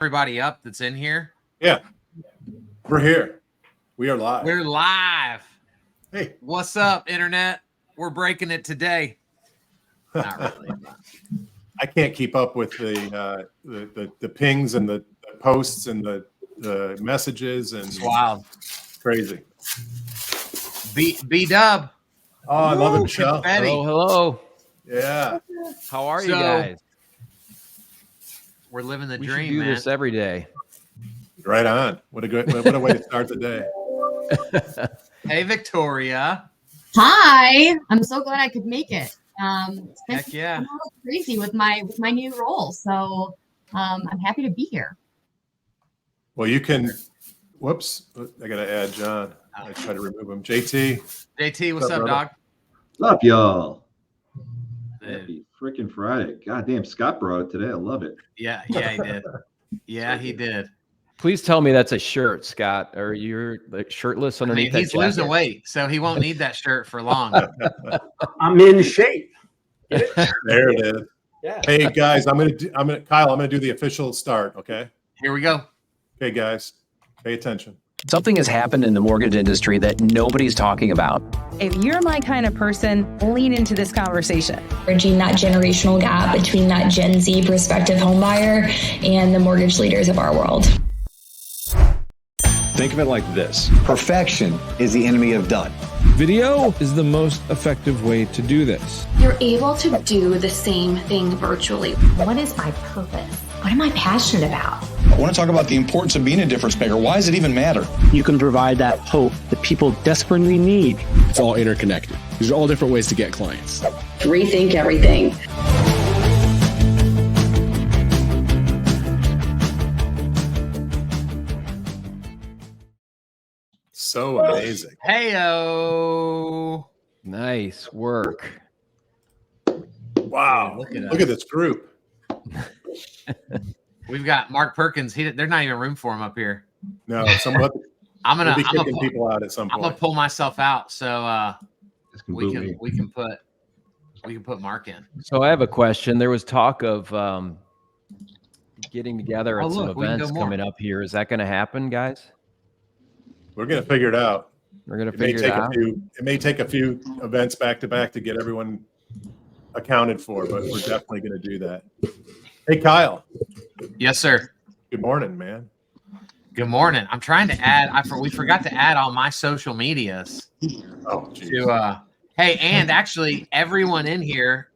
Everybody up that's in here? Yeah, we're here. We are live. We're live. Hey, what's up, internet? We're breaking it today. Not really. I can't keep up with the pings and the posts and the messages, and It's wild. Crazy. B Dub. Oh, I love it, Michelle. Hello. Yeah. How are you guys? We're living the we dream, should do man. this every day. Right on. What a way to start the day. Hey, Victoria. Hi. I'm so glad I could make it. Heck yeah. Crazy with my new role. So I'm happy to be here. Well, you can. Whoops. I got to add John. I try to remove him. JT, what's up, dog? What's up, y'all? Happy freaking Friday. Goddamn, Scott brought it today. I love it. Yeah, he did. Yeah, he did. Please tell me that's a shirt, Scott, or you're like shirtless underneath that he's jacket. losing weight, so he won't need that shirt for long. I'm in shape. There it is. Yeah. Hey guys, Kyle, I'm gonna do the official start. Okay. Here we go. Okay, guys, pay attention. Something has happened in the mortgage industry that nobody's talking about. If you're my kind of person, lean into this conversation. Bridging that generational gap between that Gen Z prospective homebuyer and the mortgage leaders of our world. Think of it like this. Perfection is the enemy of done. Video is the most effective way to do this. You're able to do the same thing virtually. What is my purpose? What am I passionate about? I want to talk about the importance of being a difference maker. Why does it even matter? You can provide that hope that people desperately need. It's all interconnected. These are all different ways to get clients. Rethink everything. So amazing. Heyo. Nice work. Wow. Look at this group. We've got Mark Perkins. There's not even room for him up here. No, somewhat. I'm gonna be kicking people out at some point. I'm gonna pull myself out so we can put Mark in. So I have a question. There was talk of getting together at some events coming up here. Is that going to happen, guys? We're going to figure it out. We're going to figure it out. It may take a few events back to back to get everyone accounted for, but we're definitely going to do that. Hey, Kyle. Yes, sir. Good morning, man. Good morning. I'm trying to add. We forgot to add all my social medias. Oh, geez. Hey, and actually, everyone in here,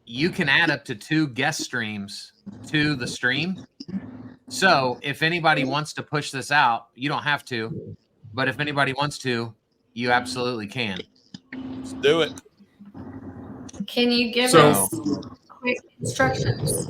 you can add up to 2 guest streams to the stream. So if anybody wants to push this out, you don't have to. But if anybody wants to, you absolutely can. Let's do it. Can you give us quick instructions?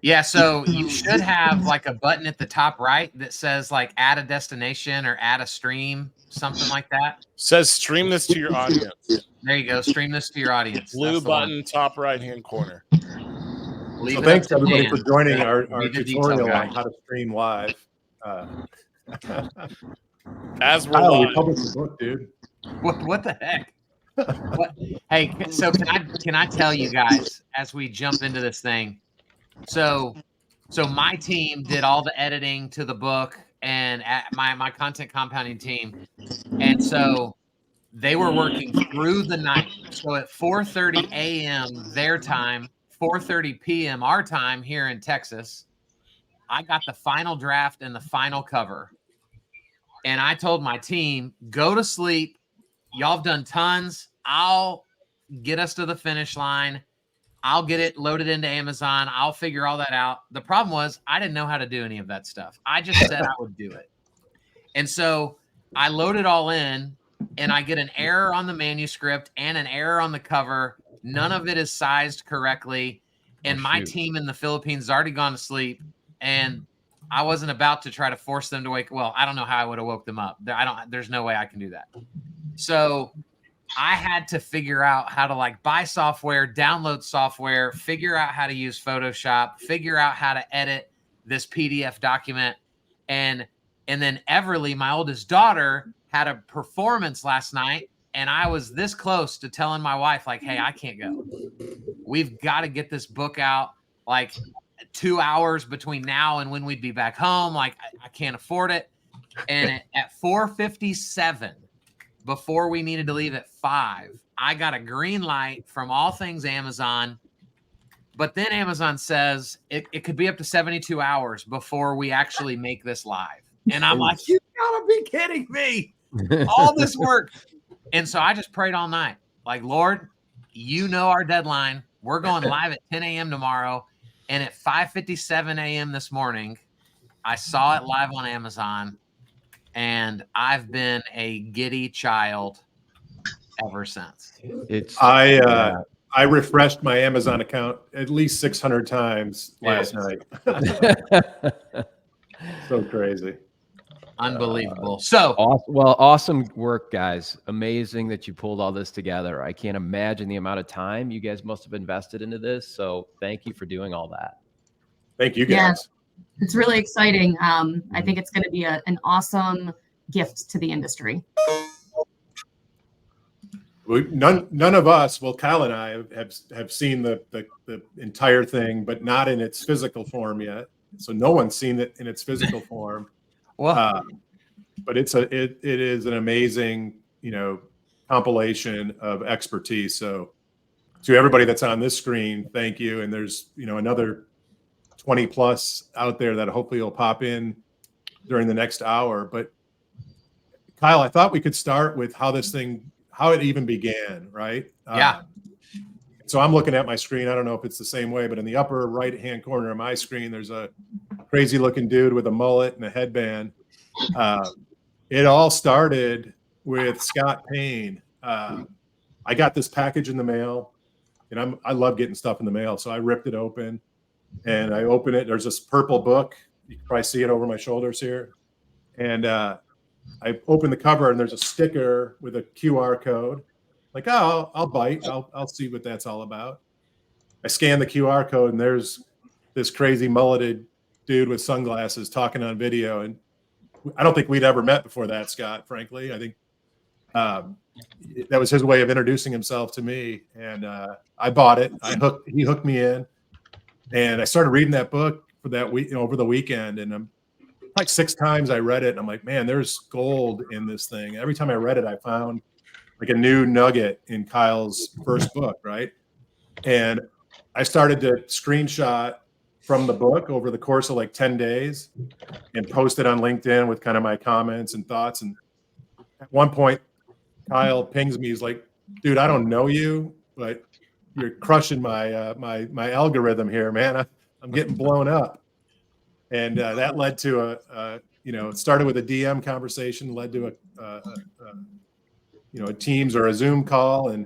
Yeah, so you should have like a button at the top right that says like add a destination or add a stream, something like that. Says stream this to your audience. There you go. Stream this to your audience. Blue button, top right-hand corner. So thanks everybody for joining our tutorial on how to stream live. As we're live. We published the book, dude. What the heck? What? Hey, so can I tell you guys as we jump into this thing? So my team did all the editing to the book, and my content compounding team, and so they were working through the night. So at 4:30 a.m. their time, 4:30 p.m. our time here in Texas, I got the final draft and the final cover. And I told my team, go to sleep. Y'all have done tons. I'll get us to the finish line. I'll get it loaded into Amazon. I'll figure all that out. The problem was I didn't know how to do any of that stuff. I just said I would do it. And so I load it all in, and I get an error on the manuscript and an error on the cover. None of it is sized correctly. And my team in the Philippines has already gone to sleep, and I wasn't about to try to force them to wake. Well, I don't know how I would have woke them up. There's no way I can do that. So I had to figure out how to like buy software, download software, figure out how to use Photoshop, figure out how to edit this PDF document. And then Everly, my oldest daughter, had a performance last night, and I was this close to telling my wife, like, hey, I can't go. We've got to get this book out. Like, 2 hours between now and when we'd be back home. Like, I can't afford it. And at 4:57, before we needed to leave at 5, I got a green light from all things Amazon. But then Amazon says it could be up to 72 hours before we actually make this live. And I'm like, you gotta be kidding me. All this work. And so I just prayed all night. Like, Lord, you know our deadline. We're going live at 10 a.m. tomorrow. And at 5:57 a.m. this morning, I saw it live on Amazon. And I've been a giddy child ever since. I refreshed my Amazon account at least 600 times last night. So crazy. Unbelievable. Awesome work, guys. Amazing that you pulled all this together. I can't imagine the amount of time you guys must have invested into this. So thank you for doing all that. Thank you, guys. Yeah, it's really exciting. I think it's going to be an awesome gift to the industry. None of us, well, Kyle and I have seen the entire thing, but not in its physical form yet. So no one's seen it in its physical form. Well, but it is an amazing, compilation of expertise. So to everybody that's on this screen, thank you. And there's, another 20 plus out there that hopefully will pop in during the next hour. But Kyle, I thought we could start with how it even began, right? Yeah. So I'm looking at my screen. I don't know if it's the same way, but in the upper right-hand corner of my screen, there's a crazy-looking dude with a mullet and a headband. It all started with Scott Payne. I got this package in the mail, and I love getting stuff in the mail, so I ripped it open, and I open it. There's this purple book. You can probably see it over my shoulders here. And I open the cover, and there's a sticker with a QR code. Like, oh, I'll bite. I'll see what that's all about. I scan the QR code, and there's this crazy mulleted dude with sunglasses talking on video. And I don't think we'd ever met before that, Scott, frankly. I think that was his way of introducing himself to me. And I bought it. He hooked me in. And I started reading that book for that week, over the weekend. And like 6 times I read it. And I'm like, man, there's gold in this thing. Every time I read it, I found like a new nugget in Kyle's first book, right? And I started to screenshot from the book over the course of like 10 days and post it on LinkedIn with kind of my comments and thoughts. And at one point, Kyle pings me. He's like, dude, I don't know you, but you're crushing my my algorithm here, man. I'm getting blown up. And that led to it started with a DM conversation, led to a Teams or a Zoom call. And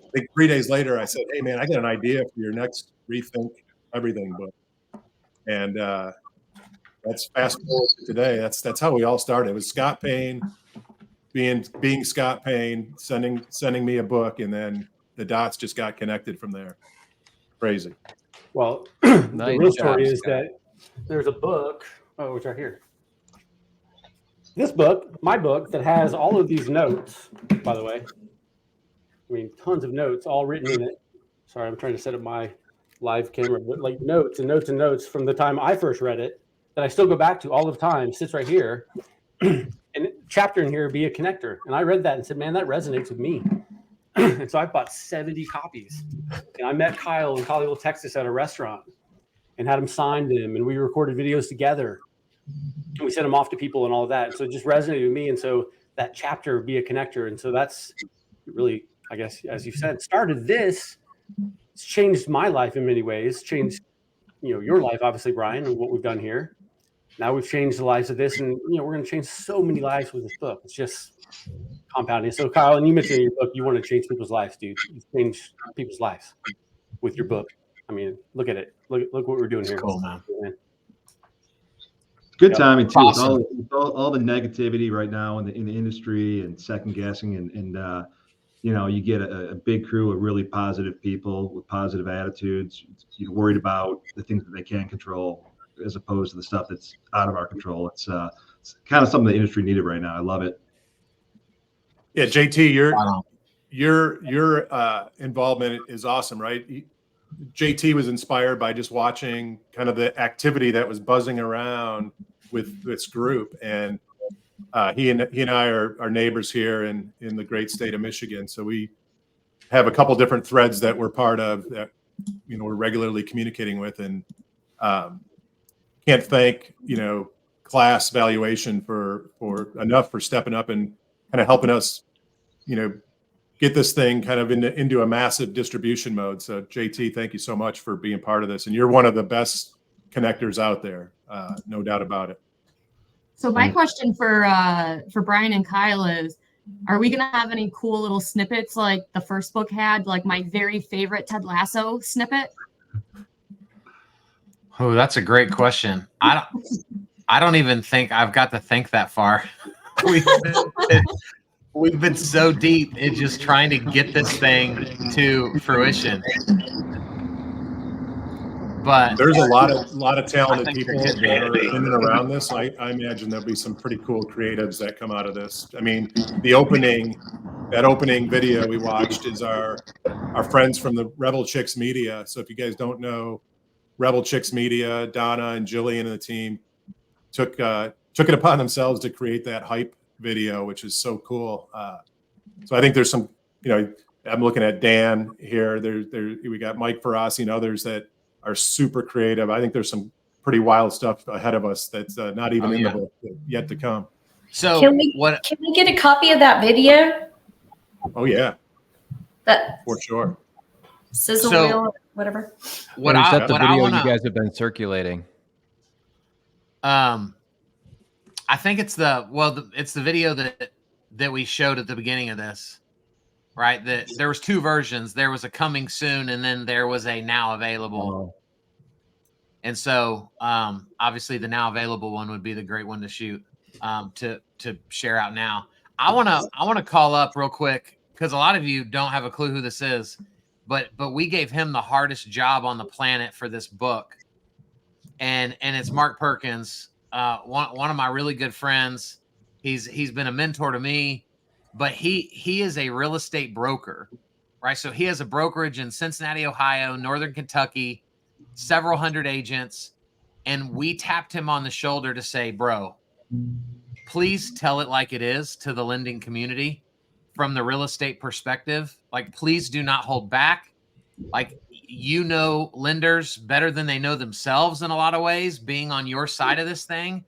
I think 3 days later, I said, hey, man, I got an idea for your next Rethink Everything book. And that's fast forward to today. That's how we all started. It was Scott Payne being Scott Payne, sending me a book, and then the dots just got connected from there. Crazy. Well, Nice the real story job, is Scott. that there's a book, it's right here. This book, my book, that has all of these notes, by the way. I mean, tons of notes all written in it. Sorry, I'm trying to set up my live camera, but like notes and notes and notes from the time I first read it that I still go back to all the time, sits right here. And chapter in here, be a connector. And I read that and said, man, that resonates with me. And so I bought 70 copies. And I met Kyle in Colleyville, Texas at a restaurant and had him sign them. And we recorded videos together. And we sent them off to people and all of that. And so it just resonated with me. And so that chapter, be a connector. And so that's really, I guess, as you said, started this. It's changed my life in many ways, changed, your life, obviously, Brian, and what we've done here. Now we've changed the lives of this, and, we're going to change so many lives with this book. It's just compounding. So, Kyle, and you mentioned in your book, you want to change people's lives, dude. You change people's lives with your book. I mean, look at it. Look what we're doing here. Cool, man. Good timing too. Awesome. All the negativity right now in the industry and second guessing and you get a big crew of really positive people with positive attitudes. You're worried about the things that they can control as opposed to the stuff that's out of our control. It's kind of something the industry needed right now. I love it. Yeah, JT, your involvement is awesome, right? JT was inspired by just watching kind of the activity that was buzzing around with this group. And he and I are neighbors here in the great state of Michigan. So we have a couple different threads that we're part of that, you know, we're regularly communicating with, and can't thank, you know, class valuation for stepping up and kind of helping us, you know, get this thing kind of into a massive distribution mode. So JT, thank you so much for being part of this. And you're one of the best connectors out there. No doubt about it. So my question for Brian and Kyle is, are we going to have any cool little snippets like the first book had, like my very favorite Ted Lasso snippet? Oh, that's a great question. I don't even think I've got to think that far. We've been so deep in just trying to get this thing to fruition. But there's a lot of talented people that are in and around this. I imagine there'll be some pretty cool creatives that come out of this. I mean, that opening video we watched is our friends from the Rebel Chicks Media. So if you guys don't know, Rebel Chicks Media, Donna and Jillian and the team took it upon themselves to create that hype video, which is so cool. So I think there's some, you know, I'm looking at Dan here. We got Mike Ferrasi and others that are super creative. I think there's some pretty wild stuff ahead of us that's not even in the book yet to come. So can we get a copy of that video? Oh yeah, that for sure. Sizzle wheel, whatever. What I want you guys have been circulating. I think it's it's the video that we showed at the beginning of this, right? That there was two versions. There was a coming soon, and then there was a now available. And so, obviously, the now available one would be the great one to shoot, to share out now. I want to call up real quick because a lot of you don't have a clue who this is, but we gave him the hardest job on the planet for this book, and it's Mark Perkins. One of my really good friends. He's been a mentor to me, but he is a real estate broker, right? So he has a brokerage in Cincinnati, Ohio, Northern Kentucky, several hundred agents. And we tapped him on the shoulder to say, bro, please tell it like it is to the lending community from the real estate perspective. Like, please do not hold back. Like, you know lenders better than they know themselves in a lot of ways, being on your side of this thing.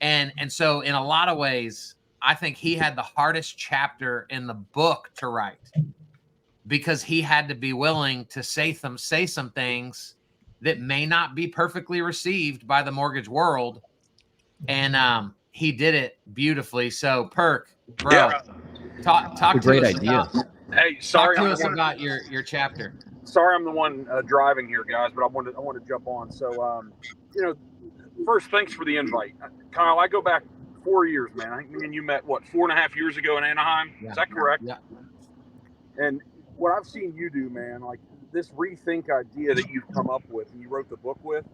And so in a lot of ways, I think he had the hardest chapter in the book to write because he had to be willing to say some things that may not be perfectly received by the mortgage world. And he did it beautifully. So Perk, bro, yeah. talk to great us idea. Hey, sorry, talk to us about your chapter. Sorry, I'm the one driving here, guys, but I want to jump on. So, first, thanks for the invite, Kyle. I go back 4 years, man. I think me and you met 4.5 years ago in Anaheim. Yeah. Is that correct? Yeah. And what I've seen you do, man, like this rethink idea that you've come up with and you wrote the book with.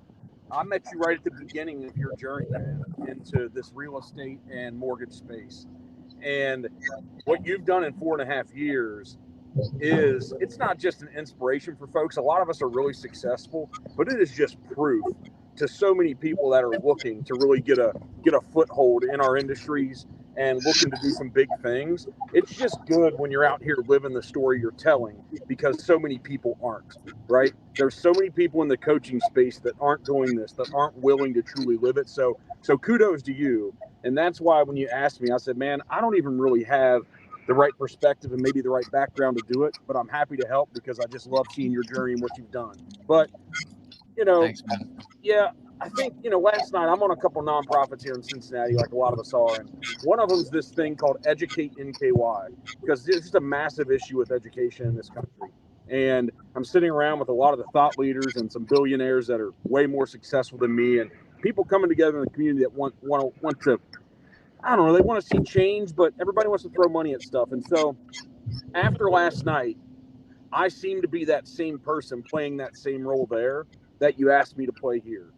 I met you right at the beginning of your journey, man, into this real estate and mortgage space. And what you've done in 4.5 years is, it's not just an inspiration for folks. A lot of us are really successful, but it is just proof to so many people that are looking to really get a foothold in our industries and looking to do some big things. It's just good when you're out here living the story you're telling, because so many people aren't, right? There's so many people in the coaching space that aren't doing this, that aren't willing to truly live it. So kudos to you. And that's why when you asked me, I said, man, I don't even really have the right perspective and maybe the right background to do it, but I'm happy to help because I just love seeing your journey and what you've done. But, Thanks, man. Yeah, I think, last night I'm on a couple nonprofits here in Cincinnati, like a lot of us are. And one of them is this thing called Educate NKY, because it's just a massive issue with education in this country. And I'm sitting around with a lot of the thought leaders and some billionaires that are way more successful than me, and people coming together in the community that want to, I don't know, they want to see change, but everybody wants to throw money at stuff. And so after last night, I seem to be that same person playing that same role there that you asked me to play here.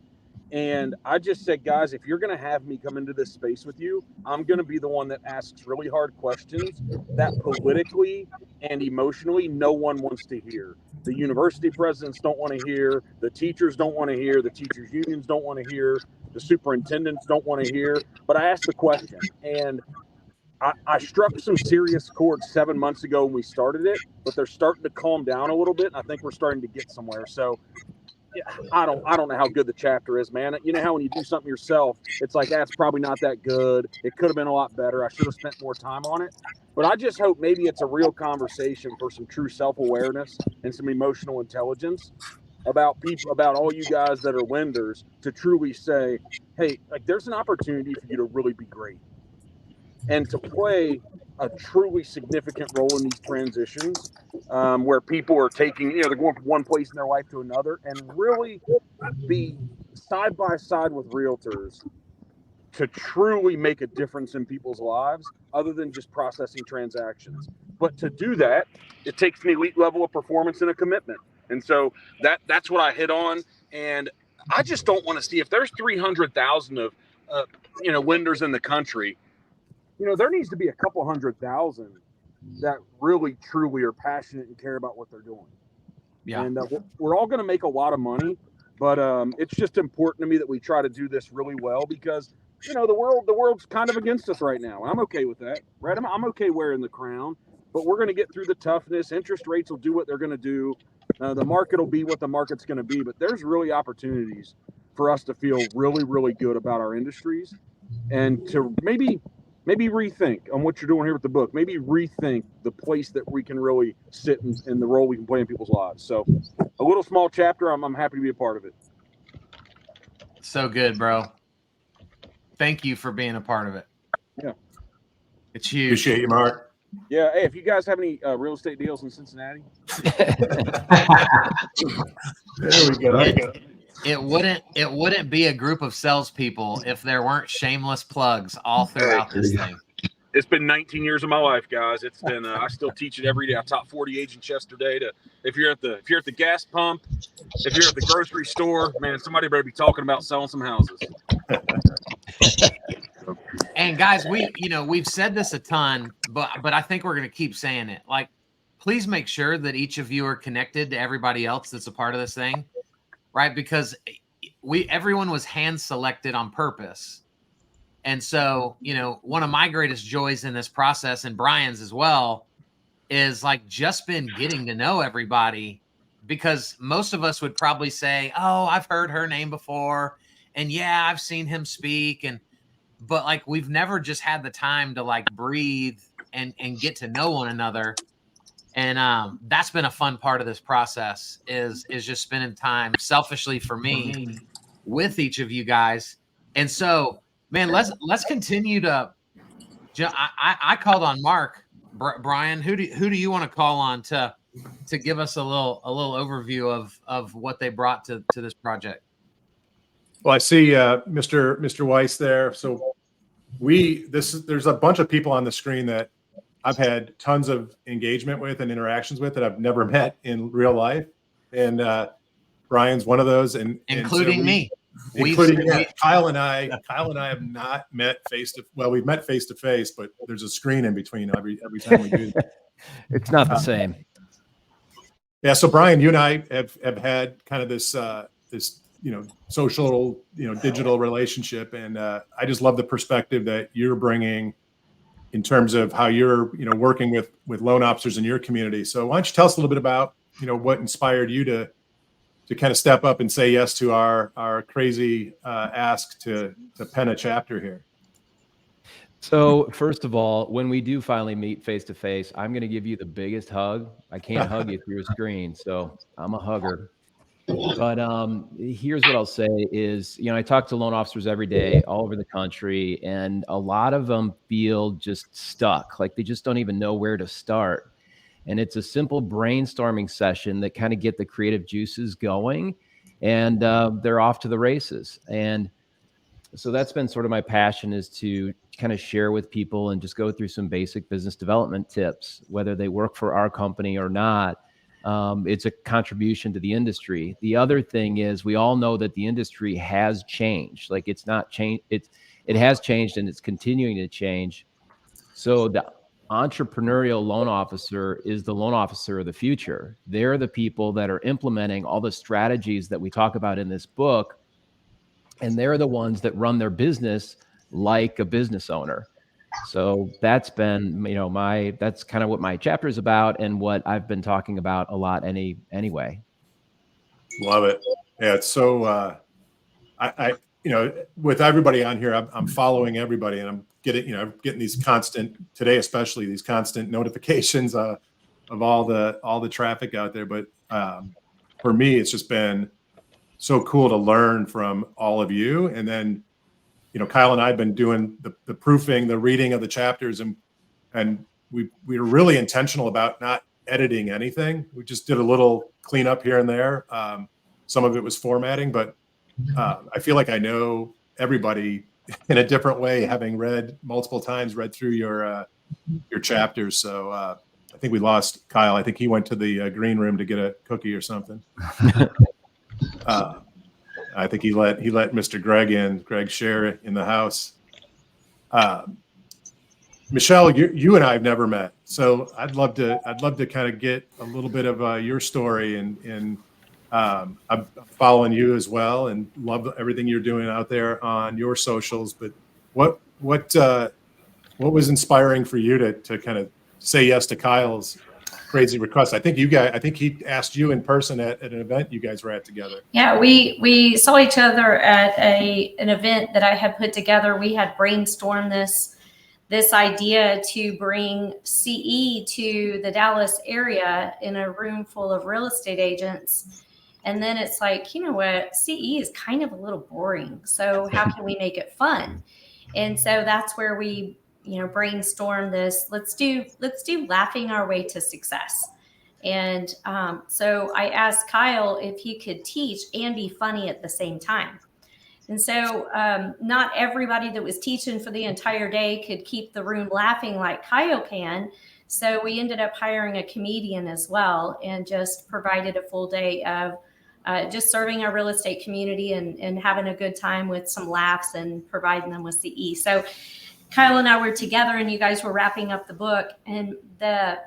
And I just said, guys, if you're going to have me come into this space with you, I'm going to be the one that asks really hard questions that politically and emotionally no one wants to hear. The university presidents don't want to hear. The teachers don't want to hear. The teachers' unions don't want to hear. The superintendents don't want to hear. But I asked the question, and I struck some serious chords 7 months ago when we started it, but they're starting to calm down a little bit, and I think we're starting to get somewhere. So yeah, I don't know how good the chapter is, man. You know how when you do something yourself, it's like, that's probably not that good. It could have been a lot better. I should have spent more time on it. But I just hope maybe it's a real conversation for some true self-awareness and some emotional intelligence about people, about all you guys that are lenders, to truly say, hey, like, there's an opportunity for you to really be great and to play a truly significant role in these transitions, where people are taking, they're going from one place in their life to another, and really be side by side with realtors to truly make a difference in people's lives other than just processing transactions. But to do that, it takes an elite level of performance and a commitment. And so that's what I hit on. And I just don't want to see, if there's 300,000 of lenders in the country, there needs to be a couple 100,000 that really, truly are passionate and care about what they're doing. Yeah. And we're all going to make a lot of money, but it's just important to me that we try to do this really well, because, the world's kind of against us right now. And I'm okay with that, right? I'm okay wearing the crown, but we're going to get through the toughness. Interest rates will do what they're going to do. The market will be what the market's going to be, but there's really opportunities for us to feel really, really good about our industries, and to maybe rethink on what you're doing here with the book. Maybe rethink the place that we can really sit in the role we can play in people's lives. So a little small chapter. I'm happy to be a part of it. So good, bro. Thank you for being a part of it. Yeah. It's huge. Appreciate you, Mark. Yeah. Hey, if you guys have any real estate deals in Cincinnati. There we go. It wouldn't be a group of salespeople if there weren't shameless plugs all throughout this thing. It's been 19 years of my life, guys. It's been I still teach it every day. I taught 40 agents yesterday. If you're at the gas pump, if you're at the grocery store, man, somebody better be talking about selling some houses. And guys, we've said this a ton, but I think we're going to keep saying it. Like, please make sure that each of you are connected to everybody else that's a part of this thing. Right, because everyone was hand selected on purpose. And so, one of my greatest joys in this process, and Brian's as well, is like just been getting to know everybody, because most of us would probably say, oh, I've heard her name before, and yeah, I've seen him speak, but like, we've never just had the time to like breathe and get to know one another. And that's been a fun part of this process, is just spending time selfishly for me with each of you guys. And so, man, let's continue to. I called on Mark. Brian, who do you want to call on to give us a little overview of what they brought to this project? Well, I see Mr. Weiss there. So there's a bunch of people on the screen that I've had tons of engagement with and interactions with that I've never met in real life. And Brian's one of those, and including me. Kyle and I have not met we've met face to face, but there's a screen in between every time we do that. It's not the same. Yeah. So Brian, you and I have had kind of this social, digital relationship. And I just love the perspective that you're bringing in terms of how you're, working with loan officers in your community. So why don't you tell us a little bit about, what inspired you to kind of step up and say yes to our crazy ask to pen a chapter here? So first of all, when we do finally meet face to face, I'm going to give you the biggest hug. I can't hug you through a screen, so I'm a hugger. But here's what I'll say is, I talk to loan officers every day all over the country, and a lot of them feel just stuck, like they just don't even know where to start. And it's a simple brainstorming session that kind of get the creative juices going, and they're off to the races. And so that's been sort of my passion, is to kind of share with people and just go through some basic business development tips, whether they work for our company or not. It's a contribution to the industry. The other thing is we all know that the industry has changed. Like it's not changed. It has changed and it's continuing to change. So the entrepreneurial loan officer is the loan officer of the future. They're the people that are implementing all the strategies that we talk about in this book. And they're the ones that run their business like a business owner. So that's been, that's kind of what my chapter is about and what I've been talking about a lot anyway. Love it. Yeah. It's so, I with everybody on here, I'm following everybody and I'm getting these constant today, especially these constant notifications of all the traffic out there. But for me, it's just been so cool to learn from all of you. And then, Kyle and I have been doing the proofing, the reading of the chapters, and we were really intentional about not editing anything. We just did a little cleanup here and there. Some of it was formatting, but I feel like I know everybody in a different way, having read multiple times, read through your chapters. So I think we lost Kyle. I think he went to the green room to get a cookie or something. I think he let Mr. Greg share in the house. Michelle, you and I have never met, so I'd love to kind of get a little bit of your story, and I'm following you as well, and love everything you're doing out there on your socials. But what was inspiring for you to kind of say yes to Kyle's crazy request? I think he asked you in person at an event you guys were at together. Yeah, we saw each other at an event that I had put together. We had brainstormed this idea to bring CE to the Dallas area in a room full of real estate agents. And then it's like, you know what, CE is kind of a little boring. So how can we make it fun? And so that's where we brainstorm this. Let's do laughing our way to success. And so I asked Kyle if he could teach and be funny at the same time. And so not everybody that was teaching for the entire day could keep the room laughing like Kyle can. So we ended up hiring a comedian as well and just provided a full day of just serving our real estate community and having a good time with some laughs and providing them with CE. So Kyle and I were together and you guys were wrapping up the book, and the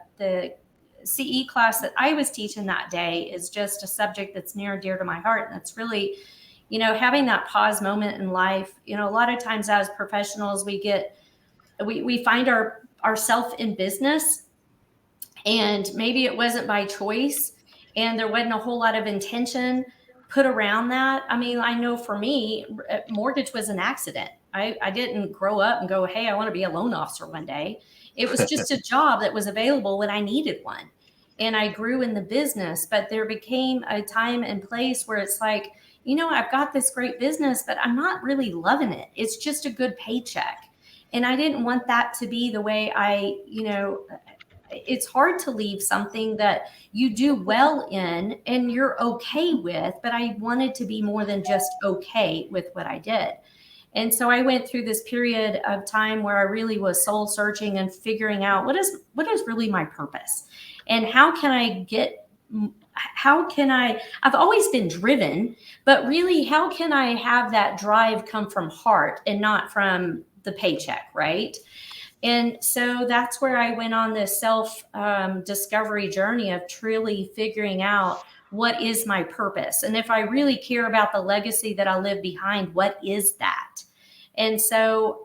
CE class that I was teaching that day is just a subject that's near and dear to my heart. And that's really, having that pause moment in life. A lot of times as professionals, we find ourselves in business, and maybe it wasn't by choice and there wasn't a whole lot of intention put around that. I mean, I know for me, mortgage was an accident. I didn't grow up and go, hey, I want to be a loan officer one day. It was just a job that was available when I needed one. And I grew in the business, but there became a time and place where it's like, I've got this great business, but I'm not really loving it. It's just a good paycheck. And I didn't want that to be the way it's hard to leave something that you do well in and you're okay with, but I wanted to be more than just okay with what I did. And so I went through this period of time where I really was soul searching and figuring out what is really my purpose, and how can I've always been driven, but really how can I have that drive come from heart and not from the paycheck, right? And so that's where I went on this self-discovery journey of truly figuring out what is my purpose. And if I really care about the legacy that I leave behind, what is that? And so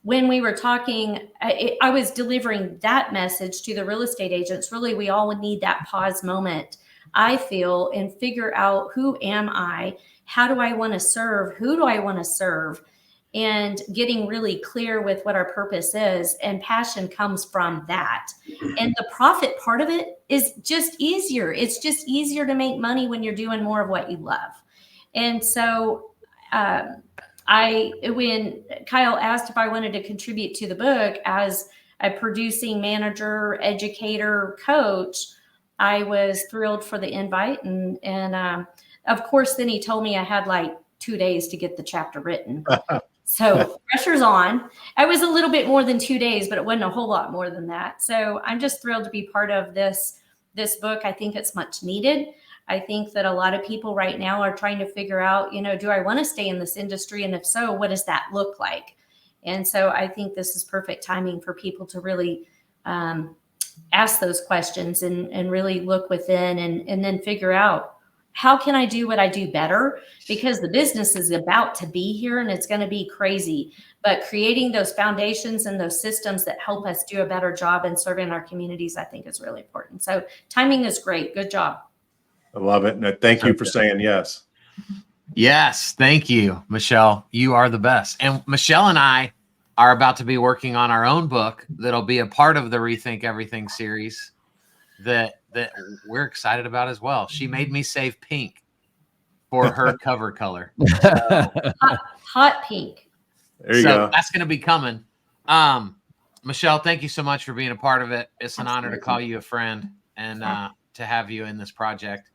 when we were talking, I was delivering that message to the real estate agents. Really, we all would need that pause moment, I feel, and figure out, who am I? How do I want to serve? Who do I want to serve? And getting really clear with what our purpose is, and passion comes from that. And the profit part of it is just easier. It's just easier to make money when you're doing more of what you love. And so when Kyle asked if I wanted to contribute to the book as a producing manager, educator, coach, I was thrilled for the invite. And of course, then he told me I had like 2 days to get the chapter written. So pressure's on. I was a little bit more than 2 days, but it wasn't a whole lot more than that. So I'm just thrilled to be part of this this book. I think it's much needed. I think that a lot of people right now are trying to figure out, do I want to stay in this industry? And if so, what does that look like? And so I think this is perfect timing for people to really ask those questions and really look within and then figure out, how can I do what I do better? Because the business is about to be here and it's going to be crazy. But creating those foundations and those systems that help us do a better job in serving our communities, I think is really important. So timing is great. Good job. I love it. And thank you for saying yes. Yes. Thank you, Michelle. You are the best. And Michelle and I are about to be working on our own book that'll be a part of the Rethink Everything series that we're excited about as well. She made me save pink for her cover color. So, hot pink. There you go. That's going to be coming. Michelle, thank you so much for being a part of it. It's an honor to call you a friend and to have you in this project.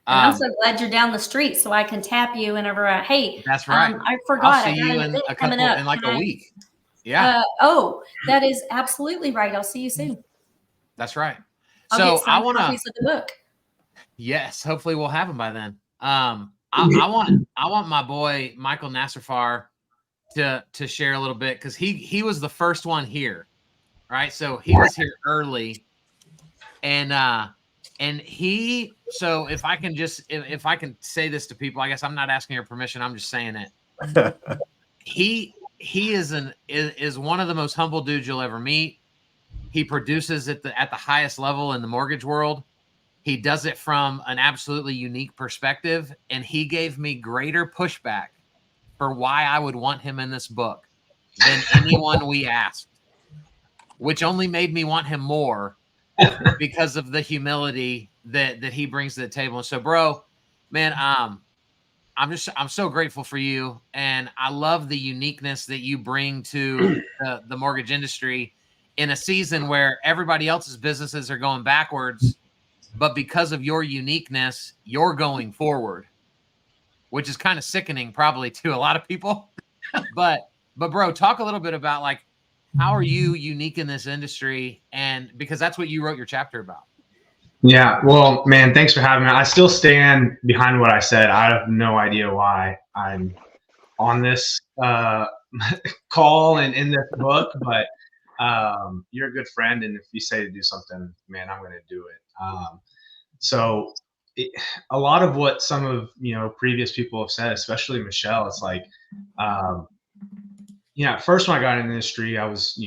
And I'm so glad you're down the street so I can tap you whenever hey, that's right. I forgot. I'll see you in a week. Yeah. That is absolutely right. I'll see you soon. That's right. I'll So get some copies of the book. Yes, hopefully we'll have them by then. I want my boy Michael Nassarfar to share a little bit because he was the first one here, right? So he was here early, and so if I can say this to people, I guess I'm not asking your permission. I'm just saying it. He is one of the most humble dudes you'll ever meet. He produces at the highest level in the mortgage world. He does it from an absolutely unique perspective, and he gave me greater pushback for why I would want him in this book than anyone we asked, which only made me want him more because of the humility that he brings to the table. And so, bro, man, I'm so grateful for you, and I love the uniqueness that you bring to the mortgage industry in a season where everybody else's businesses are going backwards, but because of your uniqueness, you're going forward, which is kind of sickening probably to a lot of people. but bro, talk a little bit about like, how are you unique in this industry? And because that's what you wrote your chapter about. Yeah, well, man, thanks for having me. I still stand behind what I said. I have no idea why I'm on this call and in this book, but you're a good friend, and if you say to do something, man, I'm going to do it. A lot of what some of previous people have said, especially Michelle, it's like, at first when I got in the industry, I was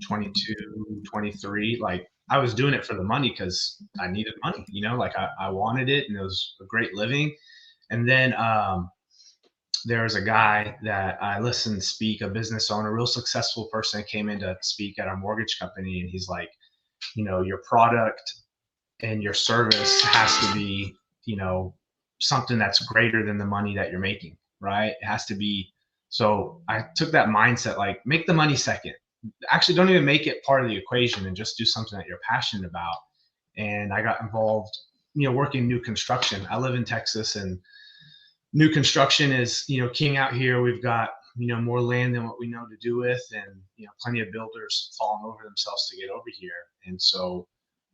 22, 23. Like I was doing it for the money because I needed money. Like I wanted it, and it was a great living. And then there was a guy that I listened speak, a business owner, real successful person, came in to speak at our mortgage company. And he's like, your product and your service has to be, something that's greater than the money that you're making, right? It has to be. So I took that mindset, like make the money second. Actually, don't even make it part of the equation and just do something that you're passionate about. And I got involved, working new construction. I live in Texas, and new construction is, king out here. We've got, more land than what we know to do with, and, plenty of builders falling over themselves to get over here. And so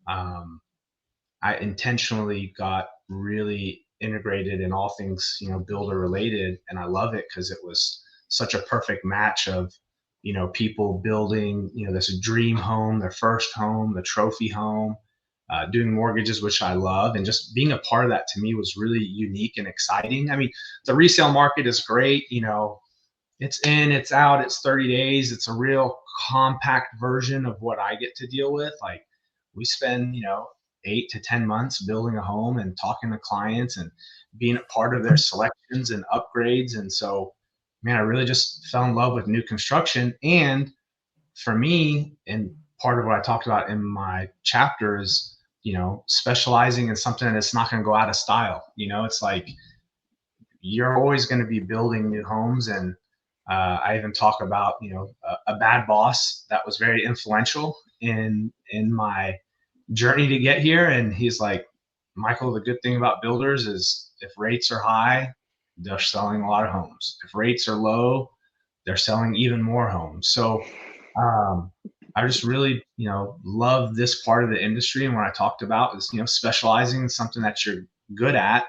I intentionally got really integrated in all things, builder related. And I love it because it was such a perfect match of, people building, this dream home, their first home, the trophy home, doing mortgages, which I love. And just being a part of that to me was really unique and exciting. I mean, the resale market is great. It's in, it's out, it's 30 days. It's a real compact version of what I get to deal with. Like we spend, 8 to 10 months building a home and talking to clients and being a part of their selections and upgrades. And so, man, I really just fell in love with new construction. And for me, and part of what I talked about in my chapter is, specializing in something that's not going to go out of style. It's like you're always going to be building new homes. And I even talk about, a bad boss that was very influential in my journey to get here. And he's like, Michael, the good thing about builders is if rates are high, they're selling a lot of homes. If rates are low, they're selling even more homes. So I just really, love this part of the industry. And what I talked about is, specializing in something that you're good at,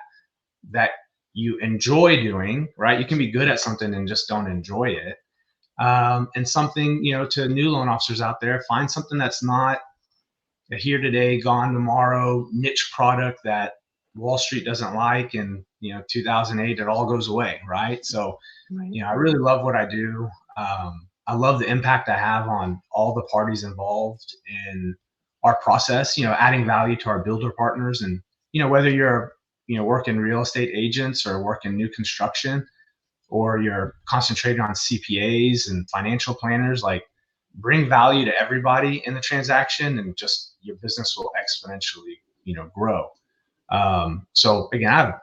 that you enjoy doing, right? You can be good at something and just don't enjoy it. And something, to new loan officers out there, find something that's not a here today, gone tomorrow niche product that Wall Street doesn't like. And, 2008, it all goes away, right? So, I really love what I do. I love the impact I have on all the parties involved in our process, adding value to our builder partners. And, whether you're, working real estate agents or working new construction, or you're concentrating on CPAs and financial planners, like, bring value to everybody in the transaction, and just your business will exponentially, grow. So again,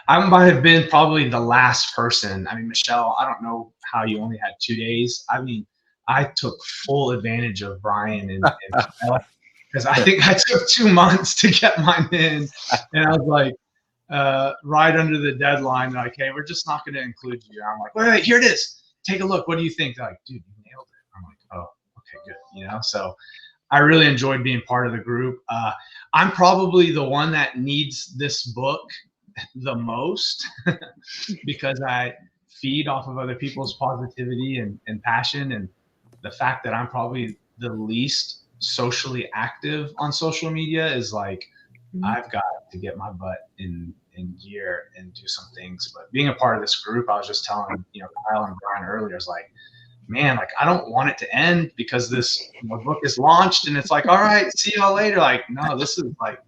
I might have been probably the last person. I mean, Michelle, I don't know how you only had 2 days. I mean, I took full advantage of Brian and because I think I took 2 months to get mine in, and I was like, right under the deadline, like, hey, we're just not going to include you. I'm like, wait, here it is. Take a look. What do you think? They're like, dude, you nailed it. I'm like, oh, okay, good. So I really enjoyed being part of the group. I'm probably the one that needs this book the most because I feed off of other people's positivity and passion. And the fact that I'm probably the least socially active on social media is like, I've got to get my butt in gear and do some things. But being a part of this group, I was just telling, Kyle and Brian earlier, I was like, man, like, I don't want it to end because this book is launched and it's like, all right, see y'all later. Like, no, this is like,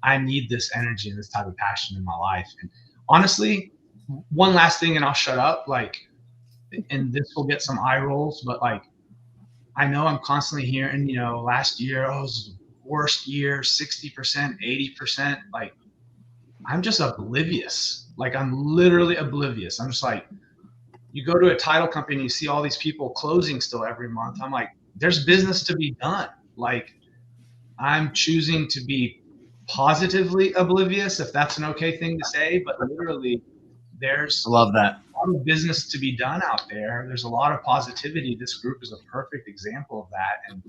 I need this energy and this type of passion in my life. And honestly, one last thing and I'll shut up, like, and this will get some eye rolls, but like, I know I'm constantly hearing, last year, oh, it was the worst year, 60%, 80%. Like, I'm just oblivious. Like, I'm literally oblivious. I'm just like, you go to a title company, you see all these people closing still every month. I'm like, there's business to be done. Like, I'm choosing to be positively oblivious, if that's an okay thing to say, but literally there's I love that. a lot of business to be done out there. There's a lot of positivity. This group is a perfect example of that. And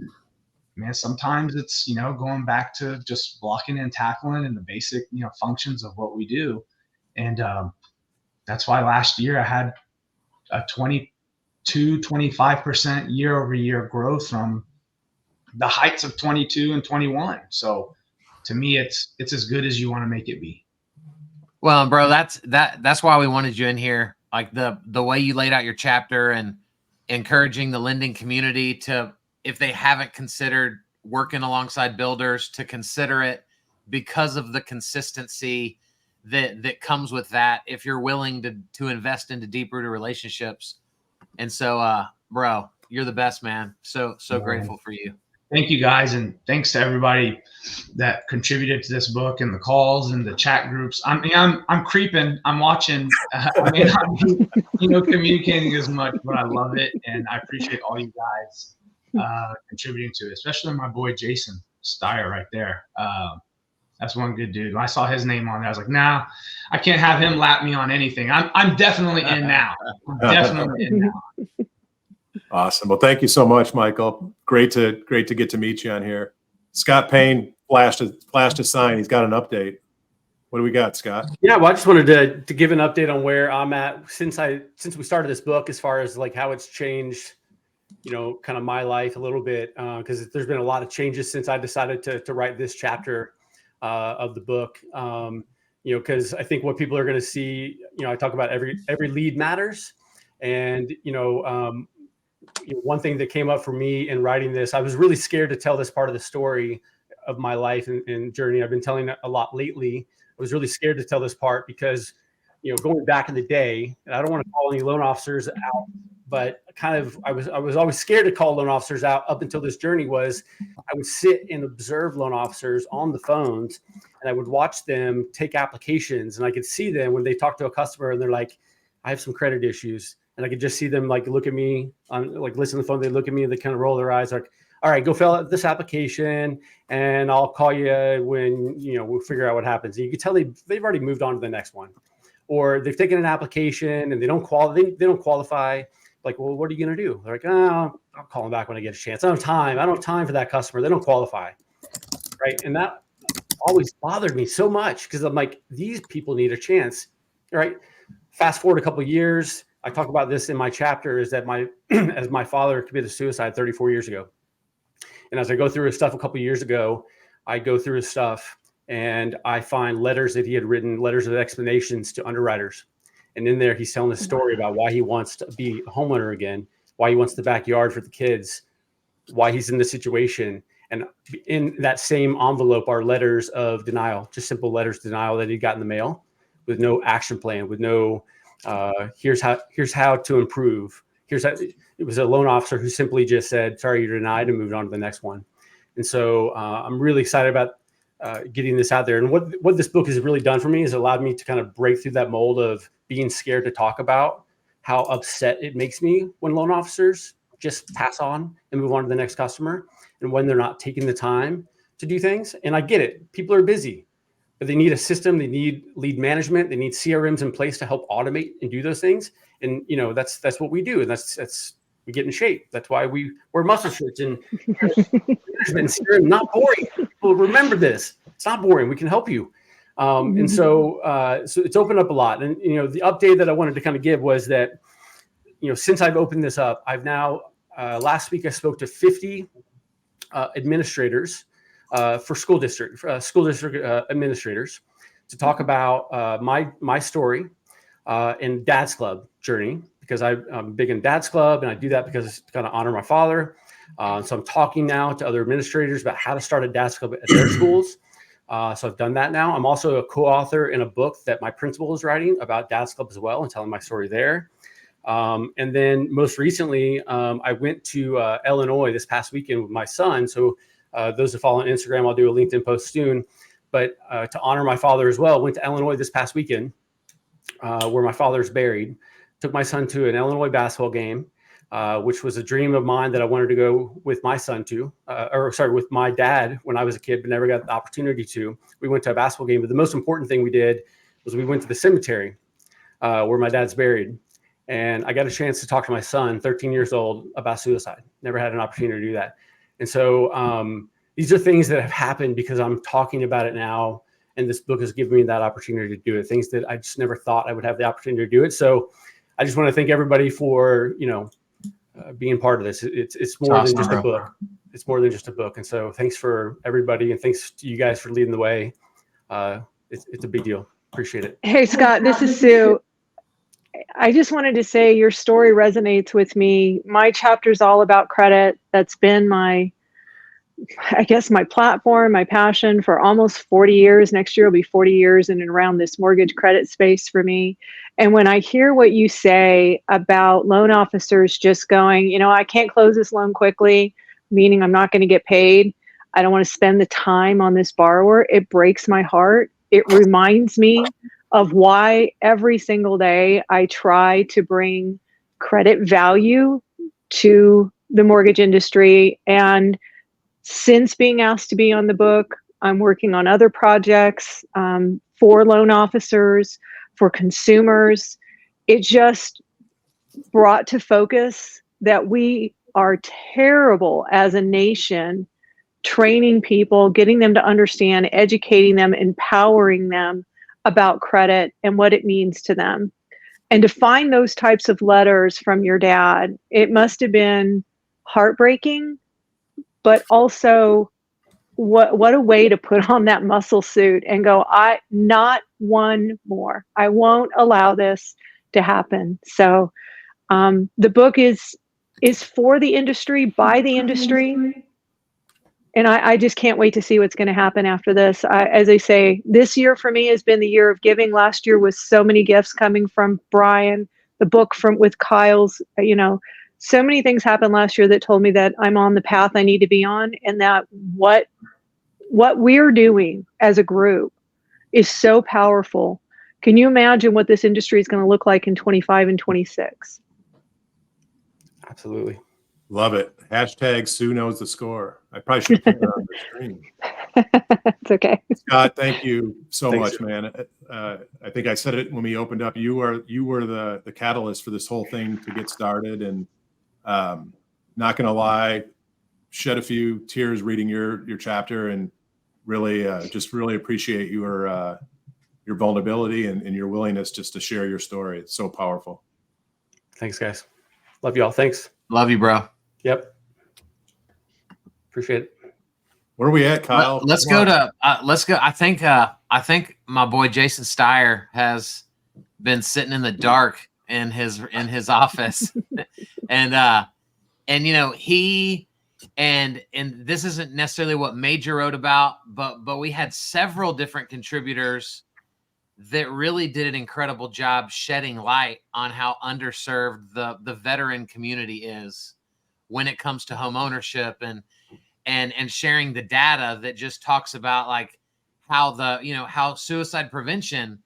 man, sometimes it's, going back to just blocking and tackling and the basic, functions of what we do. And that's why last year I had a 25% year over year growth from the heights of 22 and 21. So to me, it's as good as you want to make it be. Well, bro, that's why we wanted you in here. Like the way you laid out your chapter and encouraging the lending community to, if they haven't considered working alongside builders, to consider it because of the consistency that comes with that, if you're willing to invest into deep-rooted relationships. And so, bro, you're the best, man. So grateful for you. Thank you, guys. And thanks to everybody that contributed to this book and the calls and the chat groups. I mean, I'm creeping. I'm watching. I may not be, communicating as much, but I love it. And I appreciate all you guys contributing to it, especially my boy, Jason Steyer right there. That's one good dude. When I saw his name on there, I was like, nah, I can't have him lap me on anything. I'm definitely in now. I'm definitely in now. Awesome. Well, thank you so much, Michael. Great to get to meet you on here. Scott Payne flashed a sign. He's got an update. What do we got, Scott? Yeah, well, I just wanted to give an update on where I'm at since we started this book, as far as like how it's changed, kind of my life a little bit, because there's been a lot of changes since I decided to write this chapter of the book. Because I think what people are going to see, I talk about every lead matters, and one thing that came up for me in writing this, I was really scared to tell this part of the story of my life and journey. I've been telling it a lot lately. I was really scared to tell this part because, going back in the day, and I don't want to call any loan officers out, but I was always scared to call loan officers out up until this journey was, I would sit and observe loan officers on the phones, and I would watch them take applications, and I could see them when they talk to a customer and they're like, I have some credit issues. And I could just see them like look at me on listen to the phone. They look at me and they kind of roll their eyes like, all right, go fill out this application and I'll call you when, we'll figure out what happens. And you can tell they've already moved on to the next one, or they've taken an application and they don't qualify. Like, well, what are you going to do? They're like, oh, I'll call them back when I get a chance. I don't have time. I don't have time for that customer. They don't qualify. Right. And that always bothered me so much because I'm like, these people need a chance. Right. Fast forward a couple of years. I talk about this in my chapter is that as my father committed suicide 34 years ago. And as I go through his stuff a couple of years ago, I go through his stuff and I find letters that he had written, letters of explanations to underwriters. And in there, he's telling a story about why he wants to be a homeowner again, why he wants the backyard for the kids, why he's in this situation. And in that same envelope are letters of denial, just simple letters of denial that he got in the mail with no action plan, with no, here's how to improve. It was a loan officer who simply just said, sorry, you're denied, and moved on to the next one. And so I'm really excited about getting this out there. And what this book has really done for me is allowed me to kind of break through that mold of being scared to talk about how upset it makes me when loan officers just pass on and move on to the next customer, and when they're not taking the time to do things. And I get it. People are busy, but they need a system. They need lead management. They need CRMs in place to help automate and do those things. And, you know, that's what we do. And that's we get in shape. That's why we wear muscle shirts and management CRM. Not boring. People remember this. It's not boring. We can help you. And so it's opened up a lot. And, you know, the update that I wanted to kind of give was that, you know, since I've opened this up, I've now, last week I spoke to 50 administrators for school district administrators to talk about my story and Dad's Club journey, because I'm big in Dad's Club, and I do that because it's to kind of honor my father. So I'm talking now to other administrators about how to start a Dad's Club at their schools. So I've done that now. I'm also a co-author in a book that my principal is writing about Dad's Club as well, and telling my story there. And then most recently, I went to Illinois this past weekend with my son. So those who follow on Instagram, I'll do a LinkedIn post soon. But to honor my father as well, went to Illinois this past weekend where my father's buried. Took my son to an Illinois basketball game, which was a dream of mine that I wanted to go with my son to, with my dad when I was a kid, but never got the opportunity to. We went to a basketball game, but the most important thing we did was we went to the cemetery where my dad's buried. And I got a chance to talk to my son, 13 years old, about suicide. Never had an opportunity to do that. And so these are things that have happened because I'm talking about it now. And this book has given me that opportunity to do it. Things that I just never thought I would have the opportunity to do it. So I just want to thank everybody for, you know, being part of this. It's more than just a book. It's more than just a book. And so thanks for everybody. And thanks to you guys for leading the way. It's a big deal. Appreciate it. Hey, Scott, this is Sue. I just wanted to say your story resonates with me. My chapter's all about credit. That's been my platform, my passion for almost 40 years. Next year will be 40 years in and around this mortgage credit space for me. And when I hear what you say about loan officers just going, you know, I can't close this loan quickly, meaning I'm not going to get paid. I don't want to spend the time on this borrower. It breaks my heart. It reminds me of why every single day I try to bring credit value to the mortgage industry. And since being asked to be on the book, I'm working on other projects for loan officers, for consumers. It just brought to focus that we are terrible as a nation training people, getting them to understand, educating them, empowering them about credit and what it means to them. And to find those types of letters from your dad, it must have been heartbreaking, but also what a way to put on that muscle suit and go, not one more. I won't allow this to happen. So the book is for the industry, by the industry. And I just can't wait to see what's going to happen after this. As I say, this year for me has been the year of giving. Last year was so many gifts coming from Brian, the book with Kyle's, you know, so many things happened last year that told me that I'm on the path I need to be on, and that what we're doing as a group is so powerful. Can you imagine what this industry is going to look like in 25 and 26? Absolutely. Love it. Hashtag Sue knows the score. I probably should put it on the screen. It's okay. Scott, thank you so Thanks, much, man. I think I said it when we opened up. You were the catalyst for this whole thing to get started, and not gonna lie, shed a few tears reading your chapter, and really just really appreciate your vulnerability and your willingness just to share your story. It's so powerful. Thanks, guys. Love you all. Thanks. Love you, bro. Yep. Appreciate it. Where are we at, Kyle? Let's go. I think my boy Jason Steyer has been sitting in the dark in his office, and you know, he and this isn't necessarily what Major wrote about, but we had several different contributors that really did an incredible job shedding light on how underserved the veteran community is when it comes to home ownership, and sharing the data that just talks about like how how suicide prevention,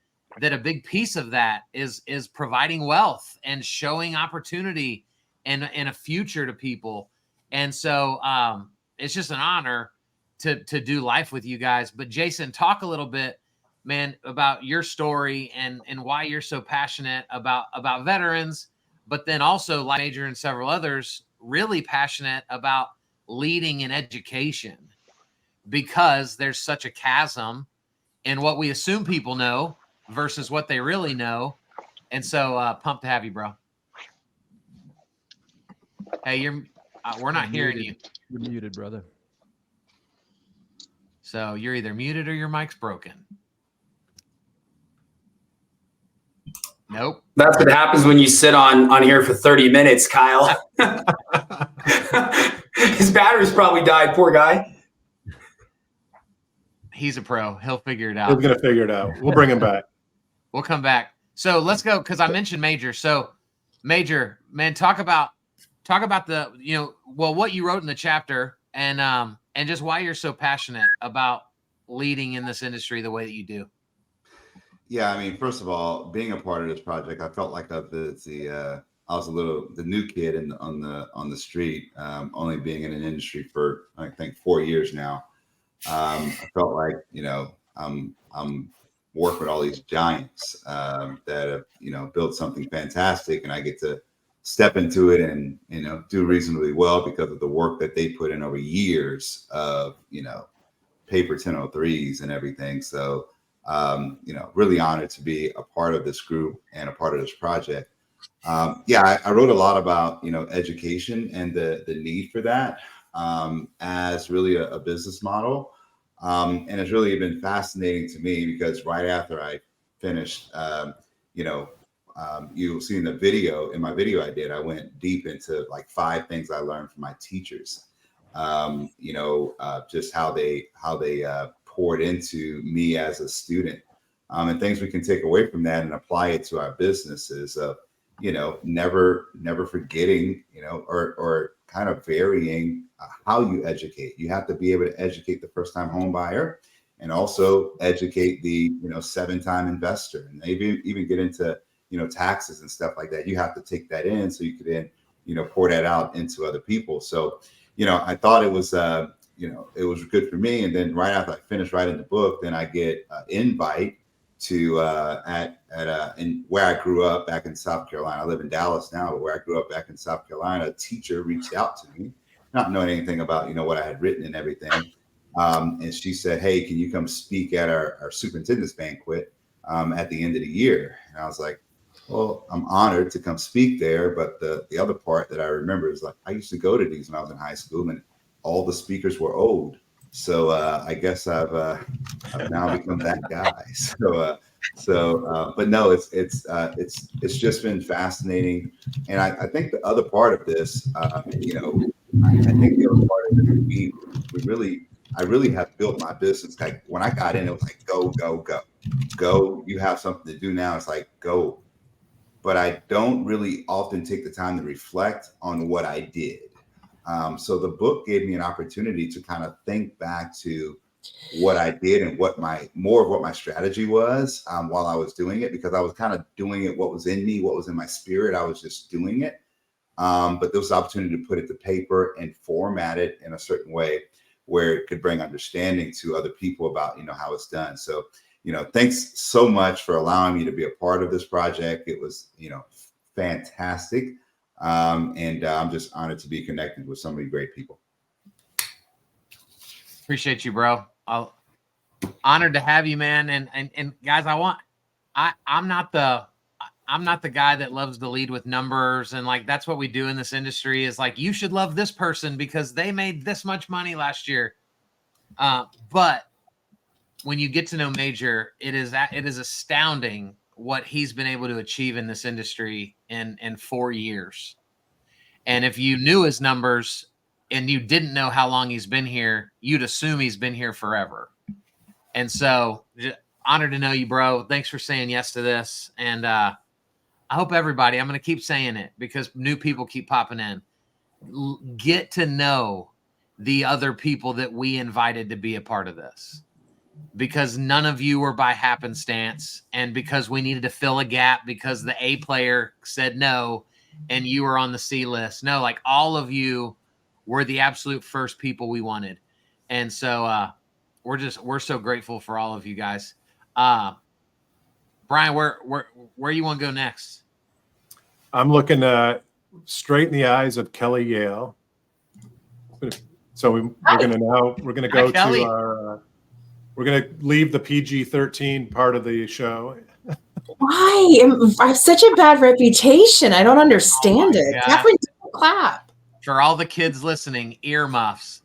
that a big piece of that is providing wealth and showing opportunity and a future to people. And so it's just an honor to do life with you guys. But Jason, talk a little bit, man, about your story and why you're so passionate about veterans, but then also, like Major and several others, really passionate about leading in education, because there's such a chasm in what we assume people know versus what they really know. And so pumped to have you, bro. Hey, we're not hearing you. You're muted, brother. So you're either muted or your mic's broken. Nope. That's what happens when you sit on here for 30 minutes, Kyle. His battery's probably died, poor guy. He's a pro. He'll figure it out. He's going to figure it out. We'll bring him back. We'll come back. So let's go, because I mentioned Major. So Major, man, talk about the, what you wrote in the chapter, and just why you're so passionate about leading in this industry the way that you do. Yeah, I mean, first of all, being a part of this project, I felt like I was the new kid on the street, only being in an industry for I think 4 years now. I felt like I'm working with all these giants that have built something fantastic, and I get to step into it and do reasonably well because of the work that they put in over years of paper 1003s and everything. So. Really honored to be a part of this group and a part of this project. I wrote a lot about, education and the need for that as really a business model. And it's really been fascinating to me because right after I finished, you'll see in my video I did, I went deep into like 5 things I learned from my teachers. Just how they poured into me as a student, and things we can take away from that and apply it to our businesses of, never forgetting, or kind of varying how you educate. You have to be able to educate the first-time home buyer and also educate the, 7-time investor. And maybe even get into, taxes and stuff like that. You have to take that in so you could then, pour that out into other people. So, I thought it was, it was good for me. And then right after I finished writing the book, then I get an invite to in where I grew up back in South Carolina. I live in Dallas now, but where I grew up back in South Carolina, a teacher reached out to me, not knowing anything about, what I had written and everything. And she said, "Hey, can you come speak at our superintendent's banquet at the end of the year?" And I was like, well, I'm honored to come speak there. But the other part that I remember is like, I used to go to these when I was in high school, and all the speakers were old. So I guess I've now become that guy. But no, it's just been fascinating. And I think the other part of this, I think the other part of it, I really have built my business. Like when I got in, it was like, go. You have something to do now. It's like, go. But I don't really often take the time to reflect on what I did. So the book gave me an opportunity to kind of think back to what I did and more of what my strategy was while I was doing it, because I was kind of doing it, what was in me, what was in my spirit. I was just doing it. but there was opportunity to put it to paper and format it in a certain way where it could bring understanding to other people about, how it's done. So, thanks so much for allowing me to be a part of this project. It was, fantastic. And I'm just honored to be connected with so many great people. Appreciate you, bro. Honored to have you, man. And guys, I'm not the guy that loves to lead with numbers, and like that's what we do in this industry is like you should love this person because they made this much money last year. But when you get to know Major, it is astounding what he's been able to achieve in this industry in 4 years. And if you knew his numbers and you didn't know how long he's been here, you'd assume he's been here forever. And so honored to know you, bro. Thanks for saying yes to this. And I hope everybody, I'm going to keep saying it because new people keep popping in, get to know the other people that we invited to be a part of this, because none of you were by happenstance and because we needed to fill a gap because the A player said no and you were on the C list. No, like all of you were the absolute first people we wanted. And so we're so grateful for all of you guys. Brian, where you want to go next? I'm looking straight in the eyes of Kelly Yale. So we're going to go to our, we're going to leave the PG-13 part of the show. Why? I have such a bad reputation. I don't understand it. God. Catherine, don't clap. For all the kids listening, earmuffs.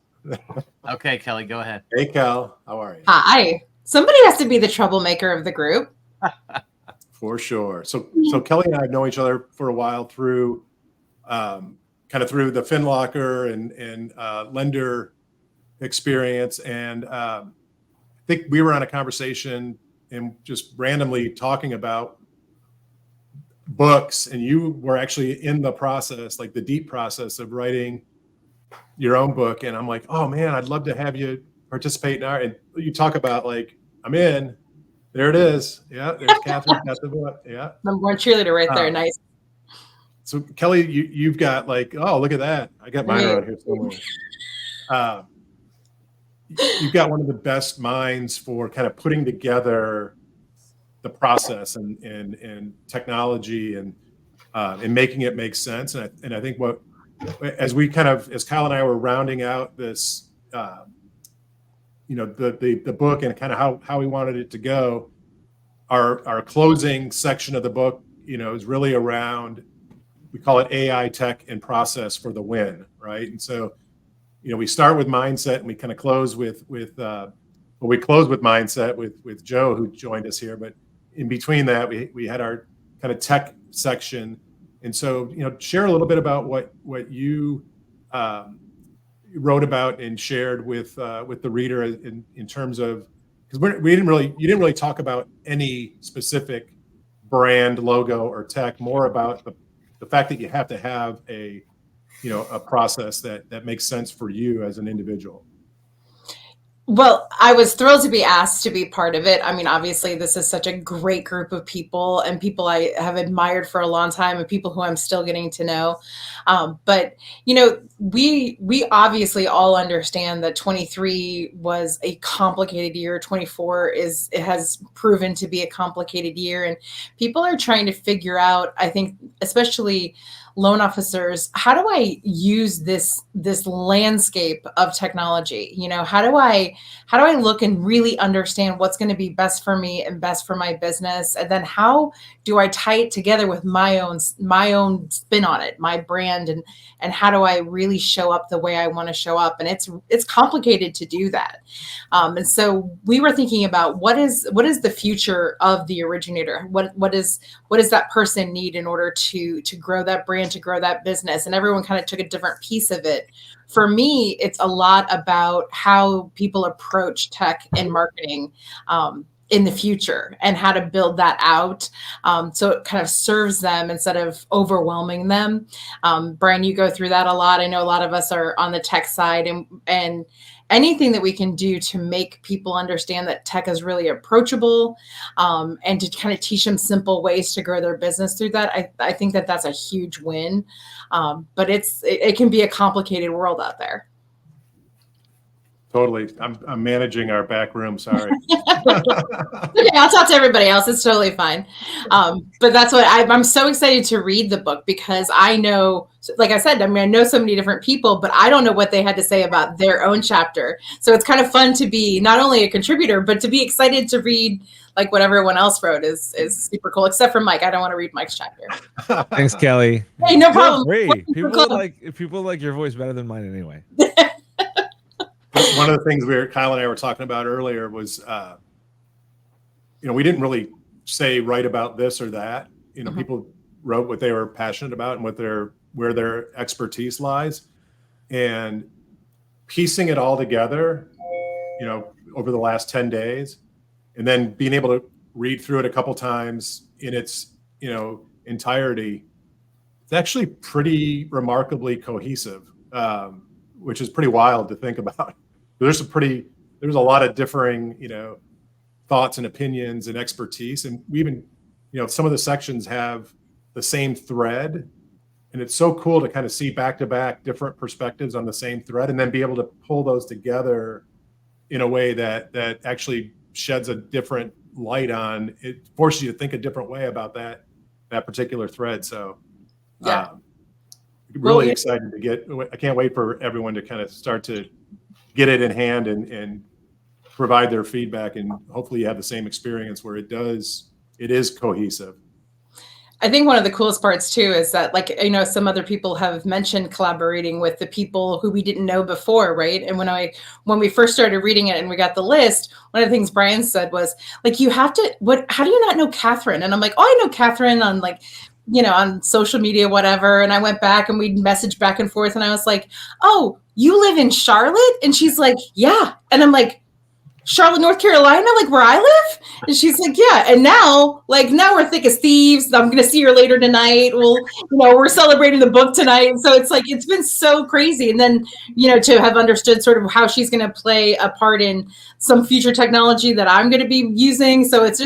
Okay, Kelly, go ahead. Hey, Cal, how are you? Hi. Somebody has to be the troublemaker of the group. For sure. So Kelly and I know each other for a while through through the FinLocker and lender experience. And I think we were on a conversation and just randomly talking about books, and you were actually in the process, like the deep process of writing your own book. And I'm like, oh man, I'd love to have you participate in our, and you talk about like, I'm in, there it is. Yeah. There's Catherine got the book. Yeah. Number one cheerleader right there. Nice. So Kelly, you've got like, oh, look at that. I got mine around here somewhere. You've got one of the best minds for kind of putting together the process and technology and making it make sense. And I think as Kyle and I were rounding out this, the book and kind of how we wanted it to go, our closing section of the book, is really around, we call it AI, tech, and process for the win, right? And so, we start with mindset and we kind of close with mindset with Joe, who joined us here. But in between that, we had our kind of tech section. And so, share a little bit about what you wrote about and shared with the reader in terms of, because you didn't really talk about any specific brand, logo, or tech, more about the fact that you have to have a process that makes sense for you as an individual. Well, I was thrilled to be asked to be part of it. I mean, obviously, this is such a great group of people and people I have admired for a long time and people who I'm still getting to know. But, we obviously all understand that 23 was a complicated year. 24 has proven to be a complicated year. And people are trying to figure out, I think, especially loan officers, how do I use this landscape of technology? How do I look and really understand what's going to be best for me and best for my business? And then how do I tie it together with my own spin on it, my brand, and how do I really show up the way I want to show up? And it's complicated to do that. And so we were thinking about what is the future of the originator? What does that person need in order to grow that brand, to grow that business? And everyone kind of took a different piece of it. For me, it's a lot about how people approach tech and marketing. in the future and how to build that out. So it kind of serves them instead of overwhelming them. Brian, you go through that a lot. I know a lot of us are on the tech side, and anything that we can do to make people understand that tech is really approachable, and to kind of teach them simple ways to grow their business through that. I think that that's a huge win. But it can be a complicated world out there. Totally. I'm managing our back room. Sorry. Okay, I'll talk to everybody else. It's totally fine. But that's what I'm so excited to read the book, because I know, like I said, I mean, I know so many different people, but I don't know what they had to say about their own chapter. So it's kind of fun to be not only a contributor, but to be excited to read like what everyone else wrote is super cool, except for Mike. I don't want to read Mike's chapter. Thanks, Kelly. Hey, no problem. People like your voice better than mine anyway. One of the things Kyle and I were talking about earlier was, we didn't really say write about this or that. People wrote what they were passionate about and where their expertise lies, and piecing it all together, over the last 10 days, and then being able to read through it a couple times in its, entirety. It's actually pretty remarkably cohesive, which is pretty wild to think about. There's a lot of differing, thoughts and opinions and expertise. And we even, some of the sections have the same thread, and it's so cool to kind of see back to back different perspectives on the same thread, and then be able to pull those together in a way that actually sheds a different light on it, forces you to think a different way about that particular thread. So really excited to I can't wait for everyone to kind of start to get it in hand and provide their feedback, and hopefully you have the same experience where it is cohesive. I think one of the coolest parts too is that, like, some other people have mentioned collaborating with the people who we didn't know before, right? And when we first started reading it and we got the list, one of the things Brian said was like, how do you not know Catherine? And I'm like, oh, I know Catherine on on social media, whatever. And I went back and we'd message back and forth, and I was like, oh, you live in Charlotte? And she's like, yeah. And I'm like, Charlotte, North Carolina, like where I live? And she's like, yeah. And now we're thick as thieves. I'm going to see her later tonight. We're celebrating the book tonight. So it's like, it's been so crazy. And then, to have understood sort of how she's going to play a part in some future technology that I'm going to be using. So it's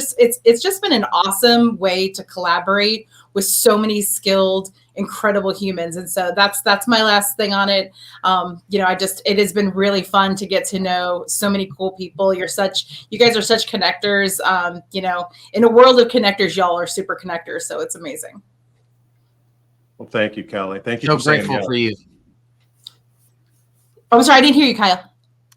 just been an awesome way to collaborate with so many skilled, incredible humans. And so that's my last thing on it. It has been really fun to get to know so many cool people. You guys are such connectors. In a world of connectors, y'all are super connectors. So it's amazing. Well, thank you, Kelly. Thank you. So grateful for you. I'm sorry, I didn't hear you, Kyle.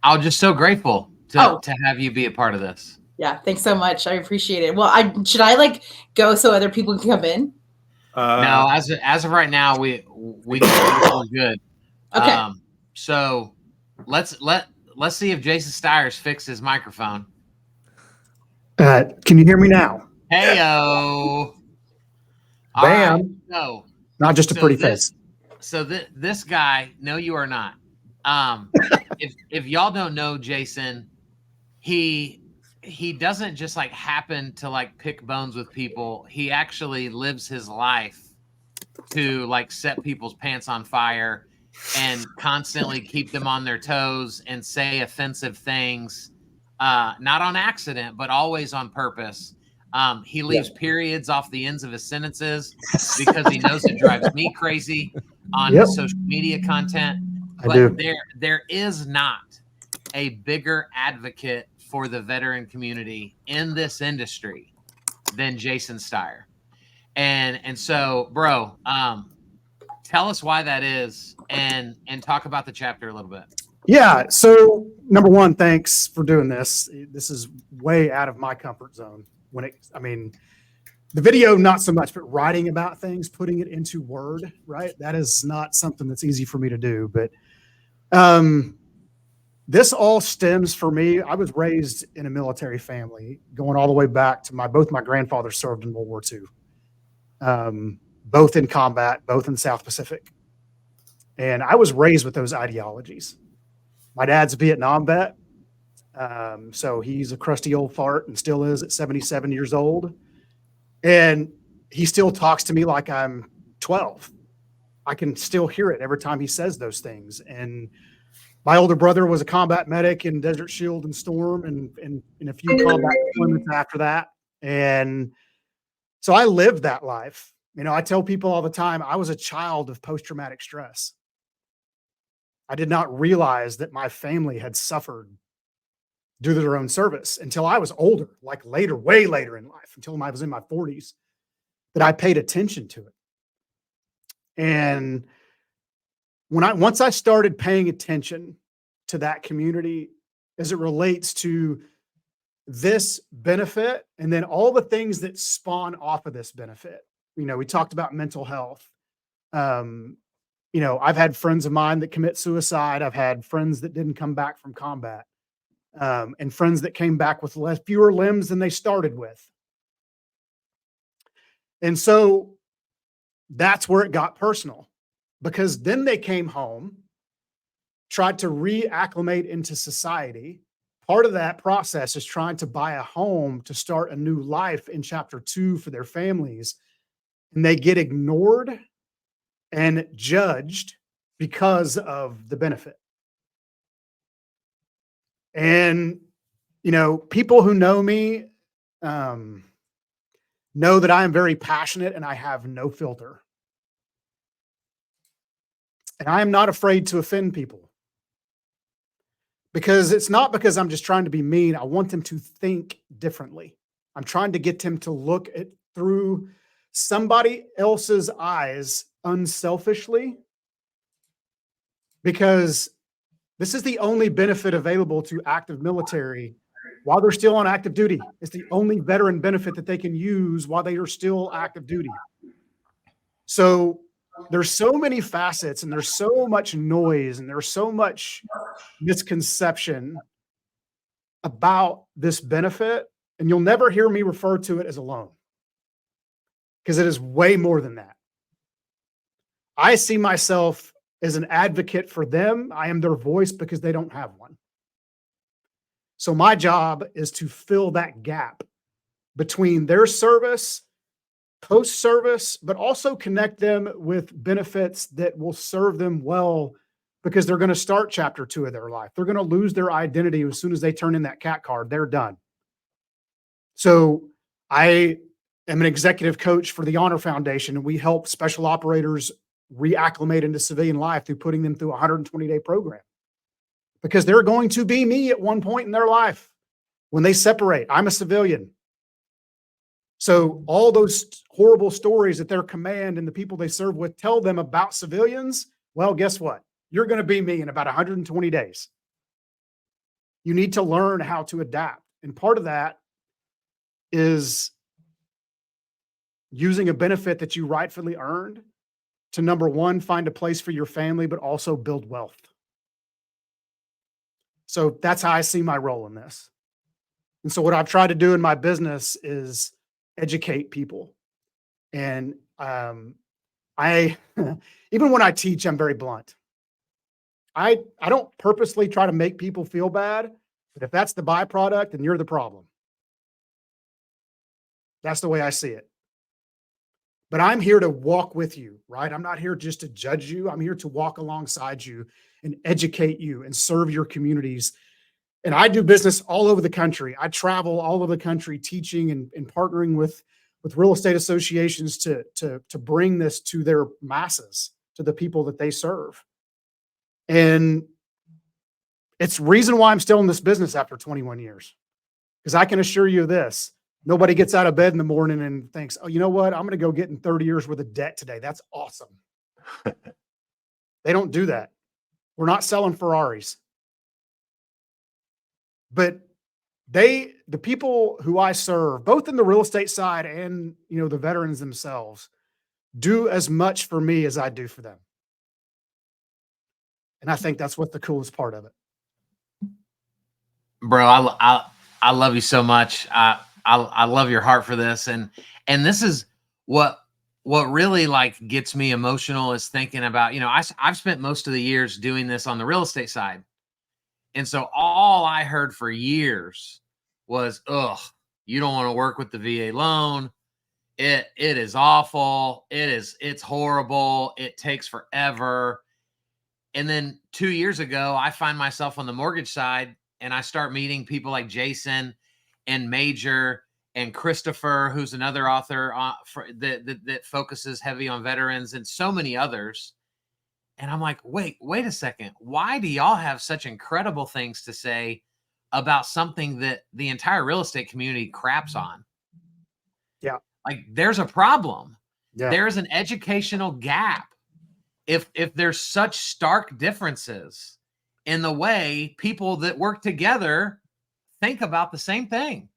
I'm just so grateful to have you be a part of this. Yeah, thanks so much. I appreciate it. Well, should I go so other people can come in? No, as of right now, we're good. Okay. So let's see if Jason Steyer's fixed his microphone. Can you hear me now? Heyo. Bam. Right, no. Not just a pretty face. So this guy, no, you are not. If y'all don't know Jason, he doesn't just happen to pick bones with people. He actually lives his life to set people's pants on fire and constantly keep them on their toes and say offensive things, not on accident, but always on purpose. He leaves periods off the ends of his sentences because he knows it drives me crazy on his social media content. But there is not a bigger advocate for the veteran community in this industry than Jason Steyer. And so, bro, tell us why that is and talk about the chapter a little bit. Yeah. So number one, thanks for doing this. This is way out of my comfort zone the video, not so much, but writing about things, putting it into word, right? That is not something that's easy for me to do, but, this all stems for me. I was raised in a military family, going all the way back to both my grandfathers served in World War II, both in combat, both in the South Pacific. And I was raised with those ideologies. My dad's a Vietnam vet. So he's a crusty old fart and still is at 77 years old. And he still talks to me like I'm 12. I can still hear it every time he says those things. And my older brother was a combat medic in Desert Shield and Storm and a few combat deployments after that. And so I lived that life. You know, I tell people all the time, I was a child of post-traumatic stress. I did not realize that my family had suffered due to their own service until I was older, like later, way later in life, until I was in my 40s, that I paid attention to it. And once I started paying attention to that community as it relates to this benefit and then all the things that spawn off of this benefit, you know, we talked about mental health. You know, I've had friends of mine that commit suicide. I've had friends that didn't come back from combat, and friends that came back with fewer limbs than they started with. And so that's where it got personal, because then they came home, tried to reacclimate into society. Part of that process is trying to buy a home to start a new life in chapter 2 for their families. And they get ignored and judged because of the benefit. And, you know, people who know me know that I am very passionate and I have no filter. And I am not afraid to offend people, because it's not because I'm just trying to be mean. I want them to think differently. I'm trying to get them to look at through somebody else's eyes unselfishly, because this is the only benefit available to active military while they're still on active duty. It's the only veteran benefit that they can use while they are still active duty. So there's so many facets and there's so much noise and there's so much misconception about this benefit. And you'll never hear me refer to it as a loan, because it is way more than that. I see myself as an advocate for them. I am their voice because they don't have one. So my job is to fill that gap between their service, post-service, but also connect them with benefits that will serve them well, because they're going to start chapter 2 of their life. They're going to lose their identity as soon as they turn in that CAT card. They're done. So I am an executive coach for the Honor Foundation, and we help special operators reacclimate into civilian life through putting them through a 120-day program, because they're going to be me at one point in their life when they separate. I'm a civilian. So all those horrible stories that their command and the people they serve with tell them about civilians, well, guess what? You're going to be me in about 120 days. You need to learn how to adapt. And part of that is using a benefit that you rightfully earned to, number one, find a place for your family, but also build wealth. So that's how I see my role in this. And so what I've tried to do in my business is educate people. And I, even when I teach, I'm very blunt. I don't purposely try to make people feel bad, but if that's the byproduct, then you're the problem. That's the way I see it. But I'm here to walk with you, right? I'm not here just to judge you. I'm here to walk alongside you and educate you and serve your communities. And I do business all over the country. I travel all over the country teaching and partnering with real estate associations to bring this to their masses, to the people that they serve. And it's the reason why I'm still in this business after 21 years. Because I can assure you this, nobody gets out of bed in the morning and thinks, oh, you know what? I'm going to go get in 30 years worth of debt today. That's awesome. They don't do that. We're not selling Ferraris. But the people who I serve, both in the real estate side and, you know, the veterans themselves, do as much for me as I do for them. And I think that's what the coolest part of it. Bro, I love you so much. I love your heart for this. And this is what really like gets me emotional, is thinking about, you know, I've spent most of the years doing this on the real estate side. And so all all I heard for years was, ugh, you don't want to work with the VA loan. It is awful. It's horrible. It takes forever. And then 2 years ago, I find myself on the mortgage side and I start meeting people like Jason and Major and Christopher, who's another author that focuses heavy on veterans, and so many others. And I'm like, wait a second. Why do y'all have such incredible things to say about something that the entire real estate community craps on? Yeah. Like, there's a problem. Yeah. There's an educational gap. If there's such stark differences in the way people that work together think about the same thing.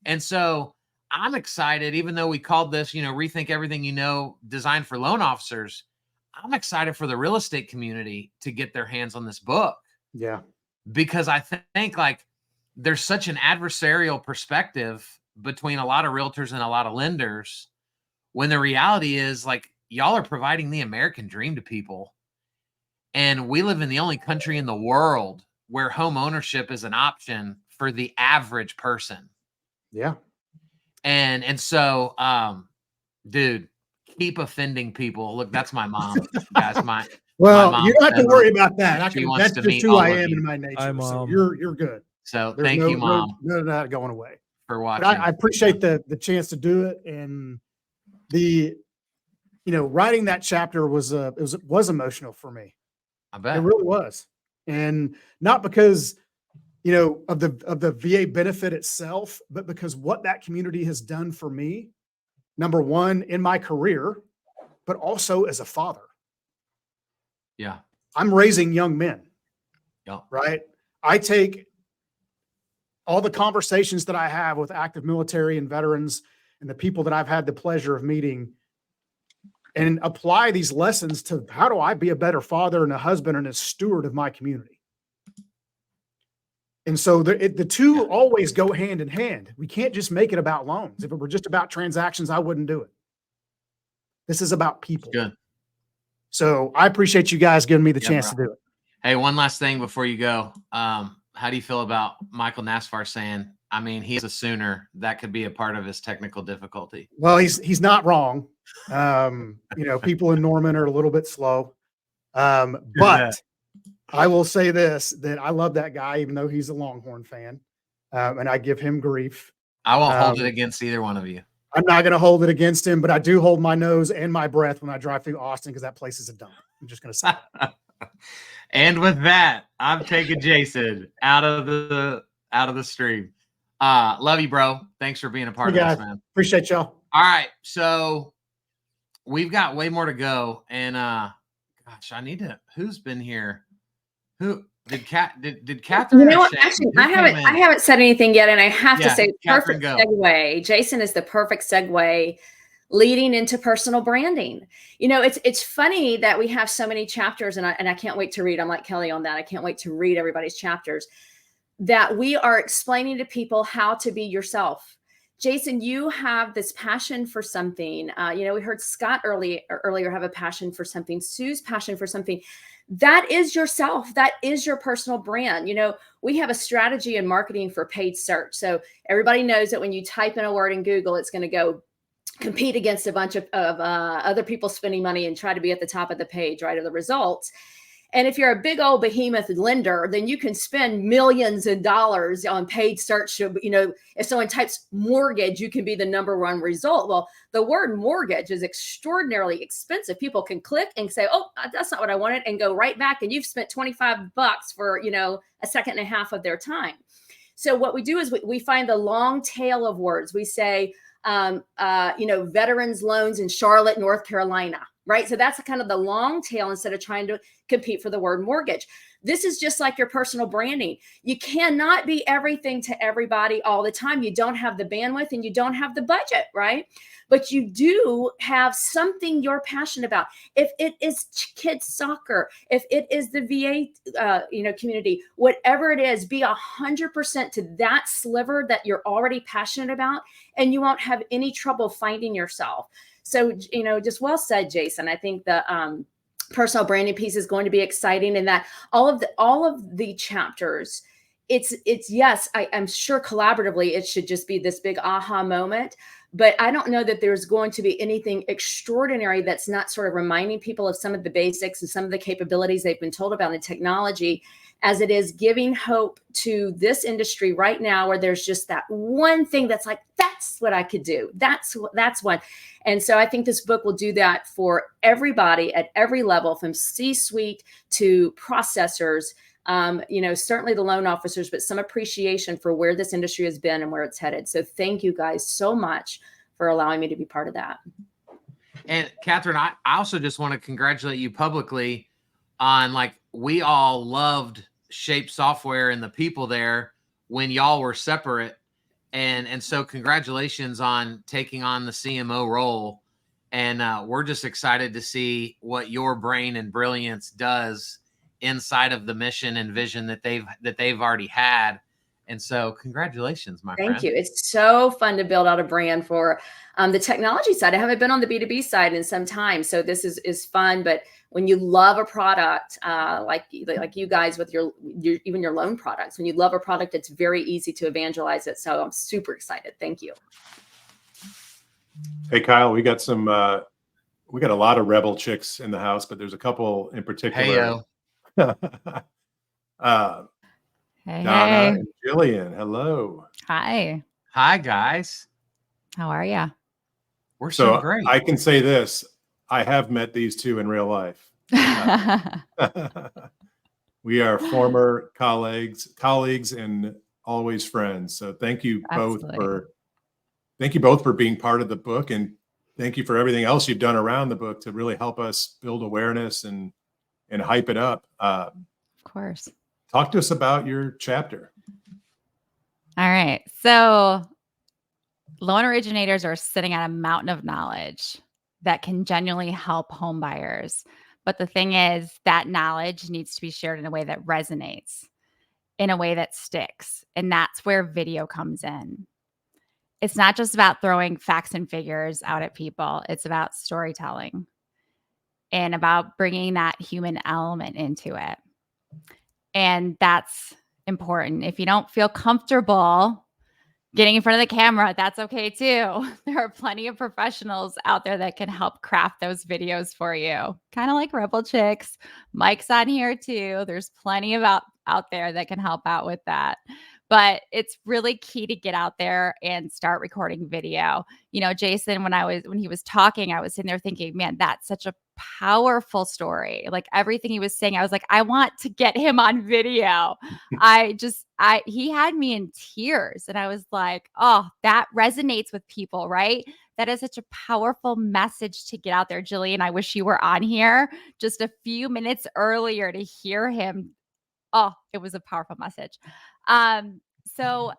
And so I'm excited, even though we called this, Rethink Everything You Know, designed for loan officers. I'm excited for the real estate community to get their hands on this book. Yeah. Because I think like there's such an adversarial perspective between a lot of realtors and a lot of lenders, when the reality is, like, y'all are providing the American dream to people. And we live in the only country in the world where home ownership is an option for the average person. Yeah. And so, dude, keep offending people. Look, that's my mom, guys. Well, my mom, you don't have to worry about that. That's to just meet who all I of am you. in my nature. Hi, So Mom. you're good. So There's thank you, Mom, none of that going away. for watching. But I appreciate the chance to do it, and writing that chapter was emotional for me. I bet It really was, and not because of the VA benefit itself, but because what that community has done for me. Number one, in my career, but also as a father. Yeah. I'm raising young men. Yeah. Right. I take all the conversations that I have with active military and veterans and the people that I've had the pleasure of meeting, and apply these lessons to how do I be a better father and a husband and a steward of my community. And so the two always go hand in hand. We can't just make it about loans. If it were just about transactions, I wouldn't do it. This is about people. Good. So I appreciate you guys giving me the chance to do it. Hey, one last thing before you go. How do you feel about Michael Nasfar saying, I mean, he's a Sooner, that could be a part of his technical difficulty? Well, he's not wrong. People in Norman are a little bit slow. But I will say this, that I love that guy, even though he's a Longhorn fan. And I give him grief. I won't hold it against either one of you. I'm not going to hold it against him, but I do hold my nose and my breath when I drive through Austin, because that place is a dump. I'm just going to say it. And with that, I'm taking Jason out of the stream. Love you, bro. Thanks for being a part of this, man. Appreciate y'all. All right. So we've got way more to go. And gosh, who's been here? Who did Catherine? You know what? Actually, I haven't said anything yet, and I have to say, Catherine, perfect segue. Jason is the perfect segue leading into personal branding. It's funny that we have so many chapters, and I can't wait to read. I'm like Kelly on that. I can't wait to read everybody's chapters, that we are explaining to people how to be yourself. Jason, you have this passion for something. We heard Scott earlier have a passion for something. Sue's passion for something. That is yourself. That is your personal brand. We have a strategy in marketing for paid search. So everybody knows that when you type in a word in Google, it's going to go compete against a bunch of other people spending money and try to be at the top of the page, right, of the results. And if you're a big old behemoth lender, then you can spend millions of dollars on paid search. If someone types mortgage, you can be the number one result. Well, the word mortgage is extraordinarily expensive. People can click and say, oh, that's not what I wanted, and go right back. And you've spent $25 for, a second and a half of their time. So what we do is we find the long tail of words. We say, veterans loans in Charlotte, North Carolina. Right. So that's kind of the long tail instead of trying to compete for the word mortgage. This is just like your personal branding. You cannot be everything to everybody all the time. You don't have the bandwidth and you don't have the budget. Right. But you do have something you're passionate about. If it is kids soccer, if it is the VA, community, whatever it is, be 100% to that sliver that you're already passionate about, and you won't have any trouble finding yourself. So, just well said, Jason. I think the personal branding piece is going to be exciting, and that all of the chapters it's yes, I'm sure collaboratively it should just be this big aha moment. But I don't know that there's going to be anything extraordinary that's not sort of reminding people of some of the basics and some of the capabilities they've been told about in technology, as it is giving hope to this industry right now, where there's just that one thing that's like, that's what I could do. That's one. And so I think this book will do that for everybody at every level, from C-suite to processors, certainly the loan officers, but some appreciation for where this industry has been and where it's headed. So thank you guys so much for allowing me to be part of that. And Catherine, I also just want to congratulate you publicly on, like, we all loved Shape Software and the people there when y'all were separate. And so congratulations on taking on the CMO role. And we're just excited to see what your brain and brilliance does inside of the mission and vision that they've already had. And so congratulations, my friend. Thank you. It's so fun to build out a brand for the technology side. I haven't been on the B2B side in some time, so this is fun. But when you love a product, like you guys with your even your loan products, when you love a product, it's very easy to evangelize it. So I'm super excited. Thank you. Hey, Kyle, we got a lot of rebel chicks in the house, but there's a couple in particular. Hey, Donna hey. and Jillian, hello. Hi. Hi, guys. How are you? We're So so great. I can say this: I have met these two in real life. We are former colleagues, and always friends. So thank you both for being part of the book, and thank you for everything else you've done around the book to really help us build awareness and hype it up. Of course. Talk to us about your chapter. All right. So loan originators are sitting at a mountain of knowledge that can genuinely help home buyers. But the thing is, that knowledge needs to be shared in a way that resonates, in a way that sticks. And that's where video comes in. It's not just about throwing facts and figures out at people. It's about storytelling and about bringing that human element into it. And that's important. If you don't feel comfortable getting in front of the camera, that's okay too. There are plenty of professionals out there that can help craft those videos for you. Kind of like Rebel Chicks. Mike's on here too. There's plenty of out there that can help out with that. But it's really key to get out there and start recording video. You know, Jason, when he was talking, I was sitting there thinking, man, that's such a powerful story. Like everything he was saying, I was like, I want to get him on video. He had me in tears, and I was like, oh, that resonates with people, right? That is such a powerful message to get out there. Jillian, I wish you were on here just a few minutes earlier to hear him. Oh, it was a powerful message. So,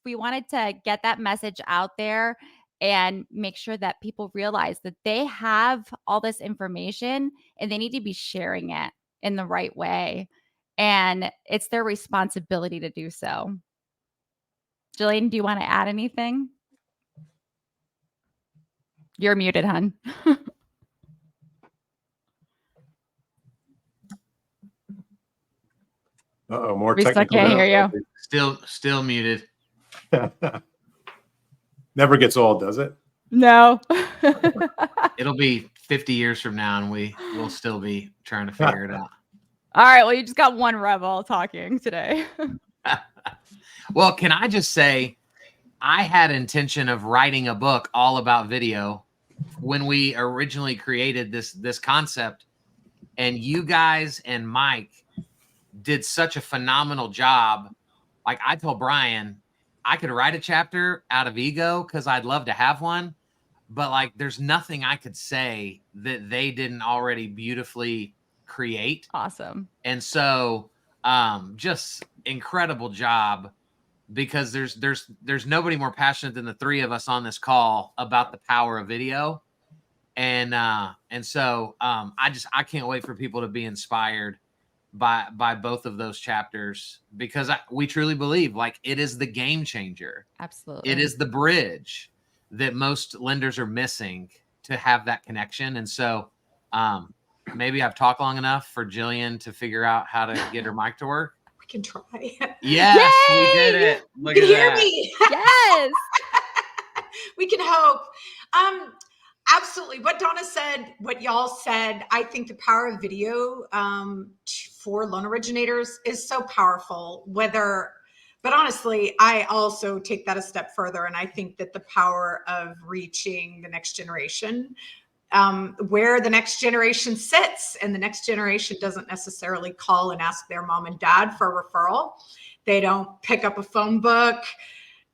we wanted to get that message out there and make sure that people realize that they have all this information and they need to be sharing it in the right way. And it's their responsibility to do so. Jillian, do you want to add anything? You're muted, hon. Uh-oh, more We still technical. can't hear you. Still muted. Never gets old, does it? No. It'll be 50 years from now, and we'll still be trying to figure it out. All right. Well, you just got one rebel talking today. Well, can I just say, I had intention of writing a book all about video when we originally created this concept, and you guys and Mike did such a phenomenal job. Like, I told Brian, I could write a chapter out of ego because I'd love to have one, but like, there's nothing I could say that they didn't already beautifully create. Awesome. And so, just incredible job, because there's nobody more passionate than the three of us on this call about the power of video. And so I can't wait for people to be inspired by both of those chapters, because we truly believe, like, it is the game changer. Absolutely. It is the bridge that most lenders are missing to have that connection. And so maybe I've talked long enough for Jillian to figure out how to get her mic to work. can try. Yes, we did it. Look You at can hear that. me. Yes. We can hope. Absolutely. What Donna said, what y'all said, I think the power of video for loan originators is so powerful. But honestly, I also take that a step further, and I think that the power of reaching the next generation, where the next generation sits, and the next generation doesn't necessarily call and ask their mom and dad for a referral. They don't pick up a phone book.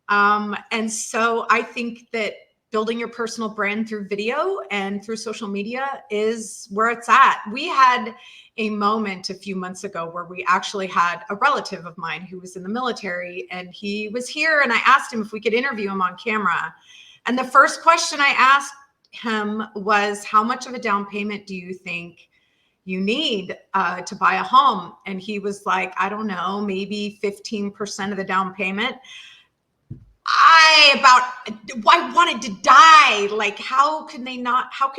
And so I think that building your personal brand through video and through social media is where it's at. We had a moment a few months ago where we actually had a relative of mine who was in the military, and he was here, and I asked him if we could interview him on camera. And the first question I asked him was, how much of a down payment do you think you need to buy a home? And he was like, I don't know, maybe 15% of the down payment. I wanted to die. Like, how could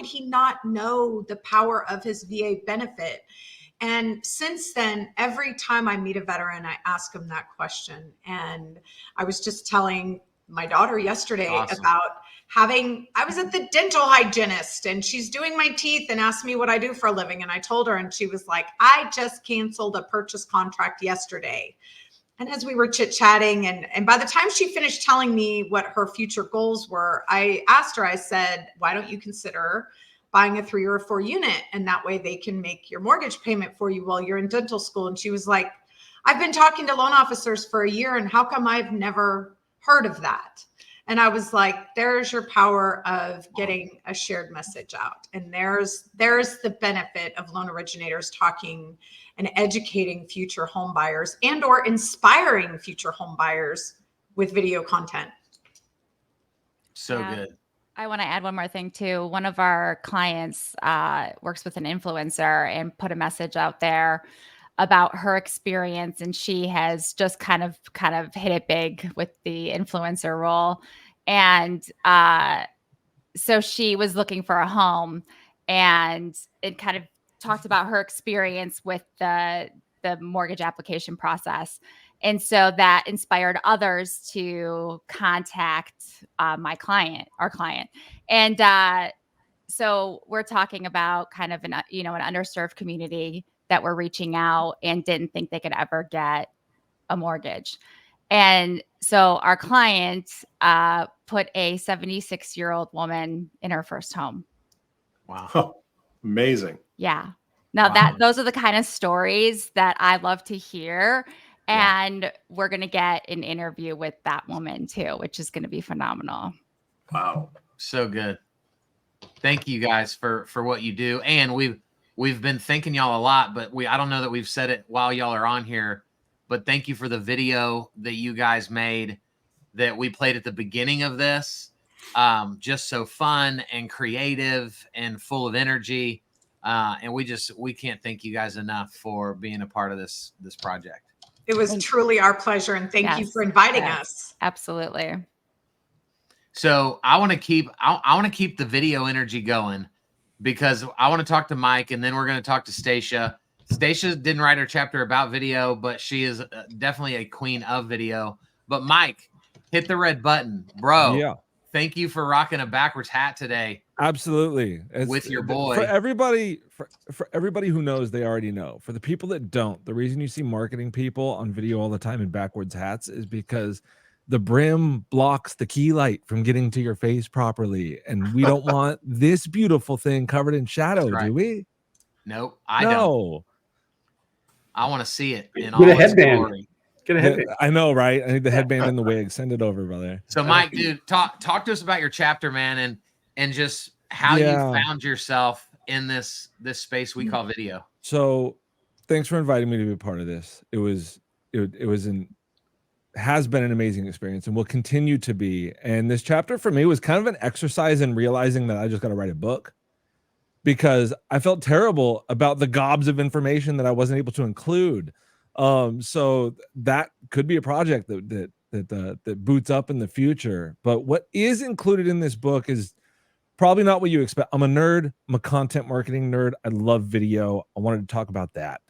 he not know the power of his VA benefit? And since then, every time I meet a veteran, I ask him that question. And I was just telling my daughter yesterday about I was at the dental hygienist, and she's doing my teeth and asked me what I do for a living. And I told her, and she was like, I just canceled a purchase contract yesterday. And as we were chit-chatting, and by the time she finished telling me what her future goals were, I asked her, I said, why don't you consider buying a 3 or a 4 unit? And that way they can make your mortgage payment for you while you're in dental school. And she was like, I've been talking to loan officers for a year, and how come I've never heard of that? And I was like, there's your power of getting a shared message out. And there's the benefit of loan originators talking and educating future home buyers and or inspiring future home buyers with video content. So good. I want to add one more thing too. One of our clients works with an influencer and put a message out there about her experience, and she has just kind of hit it big with the influencer role. And so she was looking for a home, and it kind of talked about her experience with the mortgage application process. And so that inspired others to contact our client. And so we're talking about kind of an underserved community that we're reaching out and didn't think they could ever get a mortgage. And so our client put a 76-year-old woman in her first home. Wow. Oh, amazing. Yeah. Now those are the kind of stories that I love to hear. And we're going to get an interview with that woman too, which is going to be phenomenal. Wow. So good. Thank you guys for what you do. And we've been thanking y'all a lot, but I don't know that we've said it while y'all are on here, but thank you for the video that you guys made that we played at the beginning of this. Just so fun and creative and full of energy. And we can't thank you guys enough for being a part of this project. It was truly our pleasure, and thank you for inviting us. Absolutely. So I want to keep the video energy going, because I want to talk to Mike, and then we're going to talk to Stacia. Stacia didn't write her chapter about video, but she is definitely a queen of video. But Mike, hit the red button, bro. Yeah. Thank you for rocking a backwards hat today. Absolutely. With your boy. For everybody who knows, they already know. For the people that don't, the reason you see marketing people on video all the time in backwards hats is because the brim blocks the key light from getting to your face properly. And we don't want this beautiful thing covered in shadow, do we? Nope, I don't. I want to see it in all its glory. Get a headband. I know, right? I need the headband and the wig. Send it over, brother. So, Mike, dude, talk to us about your chapter, man, and just how you found yourself in this space we call video. So, thanks for inviting me to be a part of this. Has been an amazing experience and will continue to be. And this chapter for me was kind of an exercise in realizing that I just got to write a book, because I felt terrible about the gobs of information that I wasn't able to include. So that could be a project that boots up in the future. But what is included in this book is probably not what you expect. I'm a nerd. I'm a content marketing nerd. I love video. I wanted to talk about that.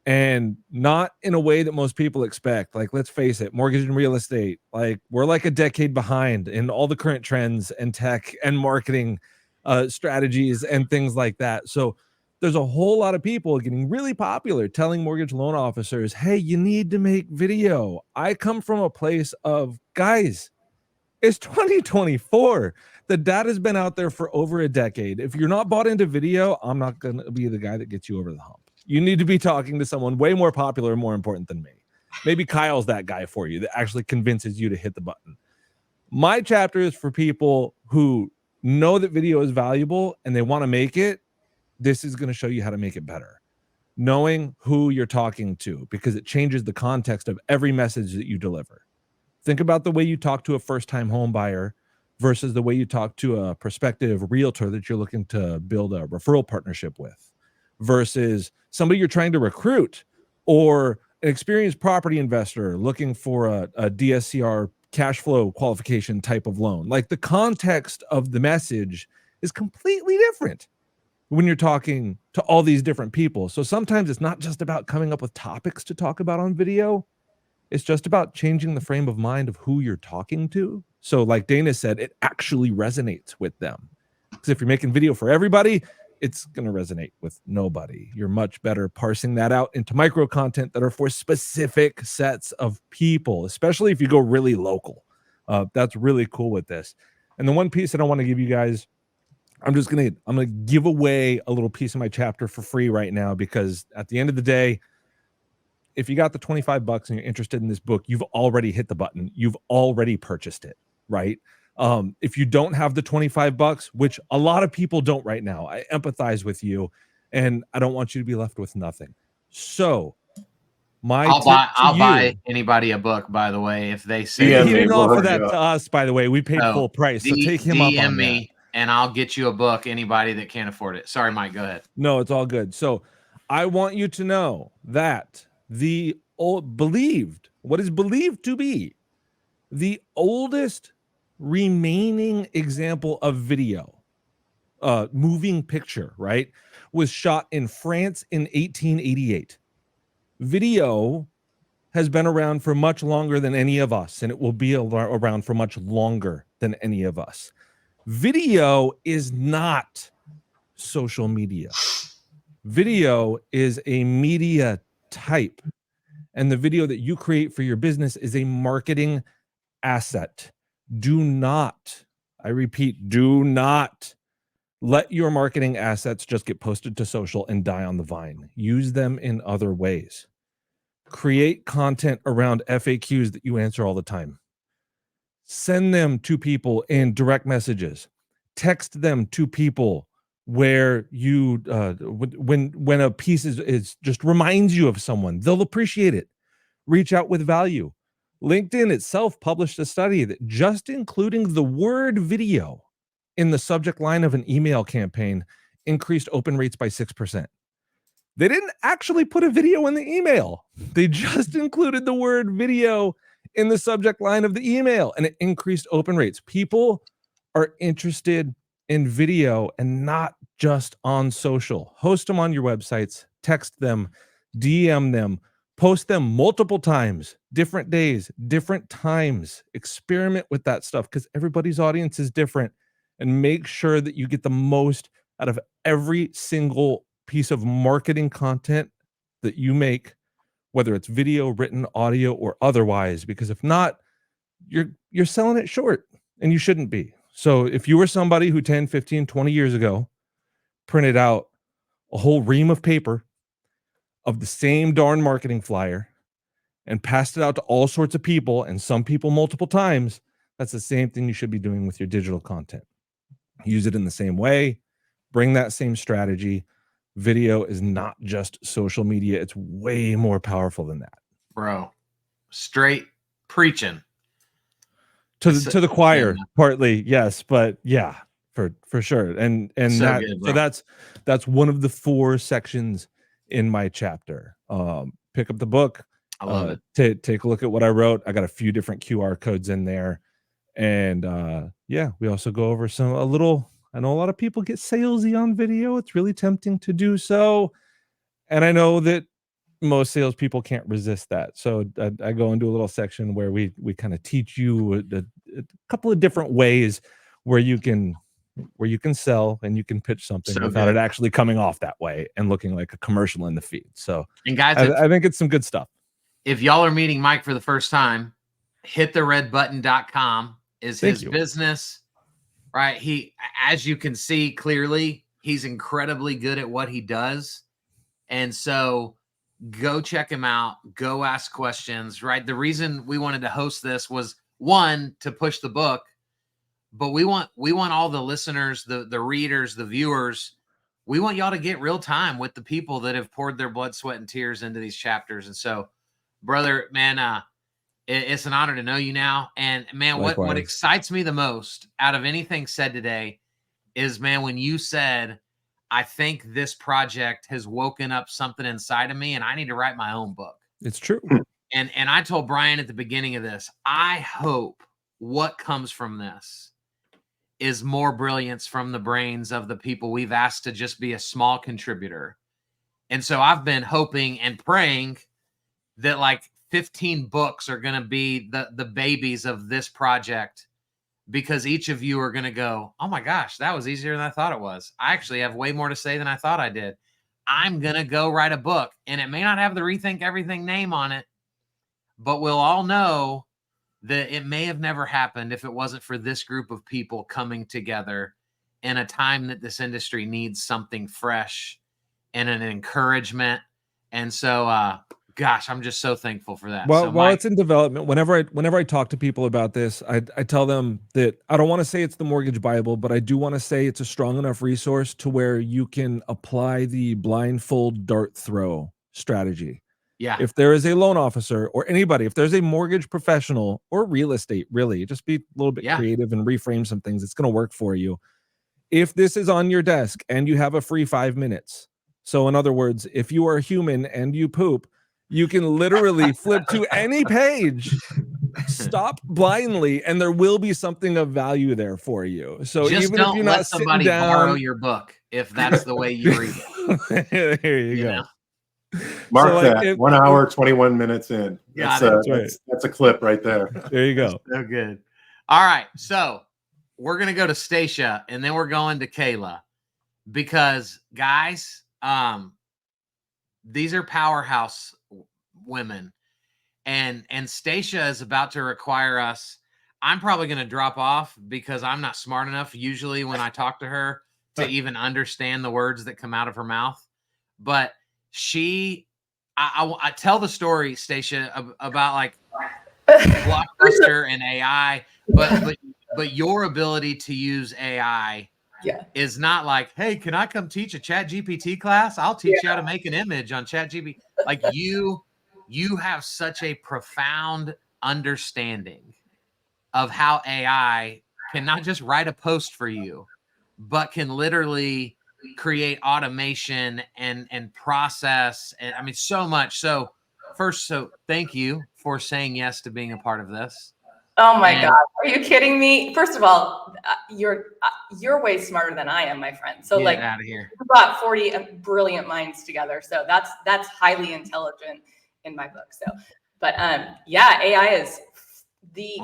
and not in a way that most people expect. Like, let's face it, mortgage and real estate, like we're like a decade behind in all the current trends and tech and marketing strategies and things like that. So there's a whole lot of people getting really popular telling mortgage loan officers, hey, you need to make video. I come from a place of, guys, it's 2024. The data's been out there for over a decade. If you're not bought into video, I'm not going to be the guy that gets you over the hump. You need to be talking to someone way more popular and more important than me. Maybe Kyle's that guy for you that actually convinces you to hit the button. My chapter is for people who know that video is valuable and they want to make it. This is going to show you how to make it better. Knowing who you're talking to, because it changes the context of every message that you deliver. Think about the way you talk to a first-time home buyer versus the way you talk to a prospective realtor that you're looking to build a referral partnership with, versus somebody you're trying to recruit, or an experienced property investor looking for a DSCR cash flow qualification type of loan. Like, the context of the message is completely different when you're talking to all these different people. So sometimes it's not just about coming up with topics to talk about on video. It's just about changing the frame of mind of who you're talking to. So like Dana said, it actually resonates with them. Because if you're making video for everybody, it's going to resonate with nobody. You're much better parsing that out into micro content that are for specific sets of people, especially if you go really local. That's really cool with this. And the one piece that I want to give you guys, I'm going to give away a little piece of my chapter for free right now, because at the end of the day, if you got the $25 and you're interested in this book, you've already hit the button. You've already purchased it, right? If you don't have the $25, which a lot of people don't right now, I empathize with you, and I don't want you to be left with nothing. So I'll buy anybody a book, by the way, if they say he didn't offer that to us, by the way. We paid full price. So take him up on me, and I'll get you a book, anybody that can't afford it. Sorry, Mike, go ahead. No, it's all good. So I want you to know that what is believed to be the oldest remaining example of video, moving picture, right, was shot in France in 1888. Video has been around for much longer than any of us, and it will be around for much longer than any of us. Video is not social media. Video is a media type, and the video that you create for your business is a marketing asset. Do not, I repeat, do not let your marketing assets just get posted to social and die on the vine. Use them in other ways. Create content around FAQs that you answer all the time. Send them to people in direct messages. Text them to people where you when a piece is just reminds you of someone, they'll appreciate it. Reach out with value. LinkedIn itself published a study that just including the word video in the subject line of an email campaign increased open rates by 6%. They didn't actually put a video in the email. They just included the word video in the subject line of the email, and it increased open rates. People are interested in video and not just on social. Host them on your websites, text them, DM them, post them multiple times, different days, different times. Experiment with that stuff because everybody's audience is different, and make sure that you get the most out of every single piece of marketing content that you make, whether it's video, written, audio, or otherwise, because if not, you're selling it short, and you shouldn't be. So if you were somebody who 10, 15, 20 years ago printed out a whole ream of paper of the same darn marketing flyer and passed it out to all sorts of people, and some people multiple times, that's the same thing you should be doing with your digital content. Use it in the same way. Bring that same strategy. Video is not just social media. It's way more powerful than that. Bro, straight preaching. To the choir, partly, yes, but yeah, for sure. And So that, good, so bro. that's one of the 4 sections in my chapter. Pick up the book. I love it. Take a look at what I wrote. I got a few different QR codes in there. And yeah, we also go over I know a lot of people get salesy on video. It's really tempting to do so. And I know that most salespeople can't resist that. So I go into a little section where we kind of teach you a couple of different ways where you can sell and you can pitch something So without good. it actually coming off that way and looking like a commercial in the feed. So And guys, I think it's some good stuff. If y'all are meeting Mike for the first time, hittheredbutton.com is his business, right? He, as you can see clearly, he's incredibly good at what he does. And so go check him out, go ask questions, right? The reason we wanted to host this was, one, to push the book, but we want all the listeners, the readers, the viewers, we want y'all to get real time with the people that have poured their blood, sweat, and tears into these chapters. And so, brother, man, it's an honor to know you now. And man, what excites me the most out of anything said today is, man, when you said, I think this project has woken up something inside of me and I need to write my own book. It's true. And I told Brian at the beginning of this, I hope what comes from this is more brilliance from the brains of the people we've asked to just be a small contributor. And so I've been hoping and praying that like 15 books are going to be the babies of this project, because each of you are going to go, oh my gosh, that was easier than I thought it was. I actually have way more to say than I thought I did. I'm going to go write a book, and it may not have the Rethink Everything name on it, but we'll all know that it may have never happened if it wasn't for this group of people coming together in a time that this industry needs something fresh and an encouragement. And so, gosh, I'm just so thankful for that. Well, so while Mike, it's in development, whenever I talk to people about this, I tell them that I don't want to say it's the mortgage Bible, but I do want to say it's a strong enough resource to where you can apply the blindfold dart throw strategy. Yeah. If there is a loan officer or anybody, if there's a mortgage professional or real estate, really, just be a little bit creative and reframe some things. It's going to work for you. If this is on your desk and you have a free 5 minutes. So in other words, if you are human and you poop, you can literally flip to any page, stop blindly, and there will be something of value there for you. So just even don't if you're let not somebody sitting down, borrow your book if that's the way you read it. There you go. Know? Mark So, that 1 hour, 21 minutes in. That's, that's a clip right there. There you go. So good. All right. So we're going to go to Stacia and then we're going to Kayla, because guys, these are powerhouse women, and Stacia is about to require us. I'm probably going to drop off because I'm not smart enough usually when I talk to her to even understand the words that come out of her mouth. But I tell the story, Stacia, about like Blockbuster and AI, but your ability to use AI is not like, hey, can I come teach a ChatGPT class? I'll teach you how to make an image on ChatGPT. Like you have such a profound understanding of how AI can not just write a post for you, but can literally create automation and process. And I mean, so much. So first, thank you for saying yes to being a part of this. Oh my God. Are you kidding me? First of all, you're way smarter than I am, my friend. So get out of here. You brought 40 brilliant minds together. So that's highly intelligent in my book. So, but yeah, AI is the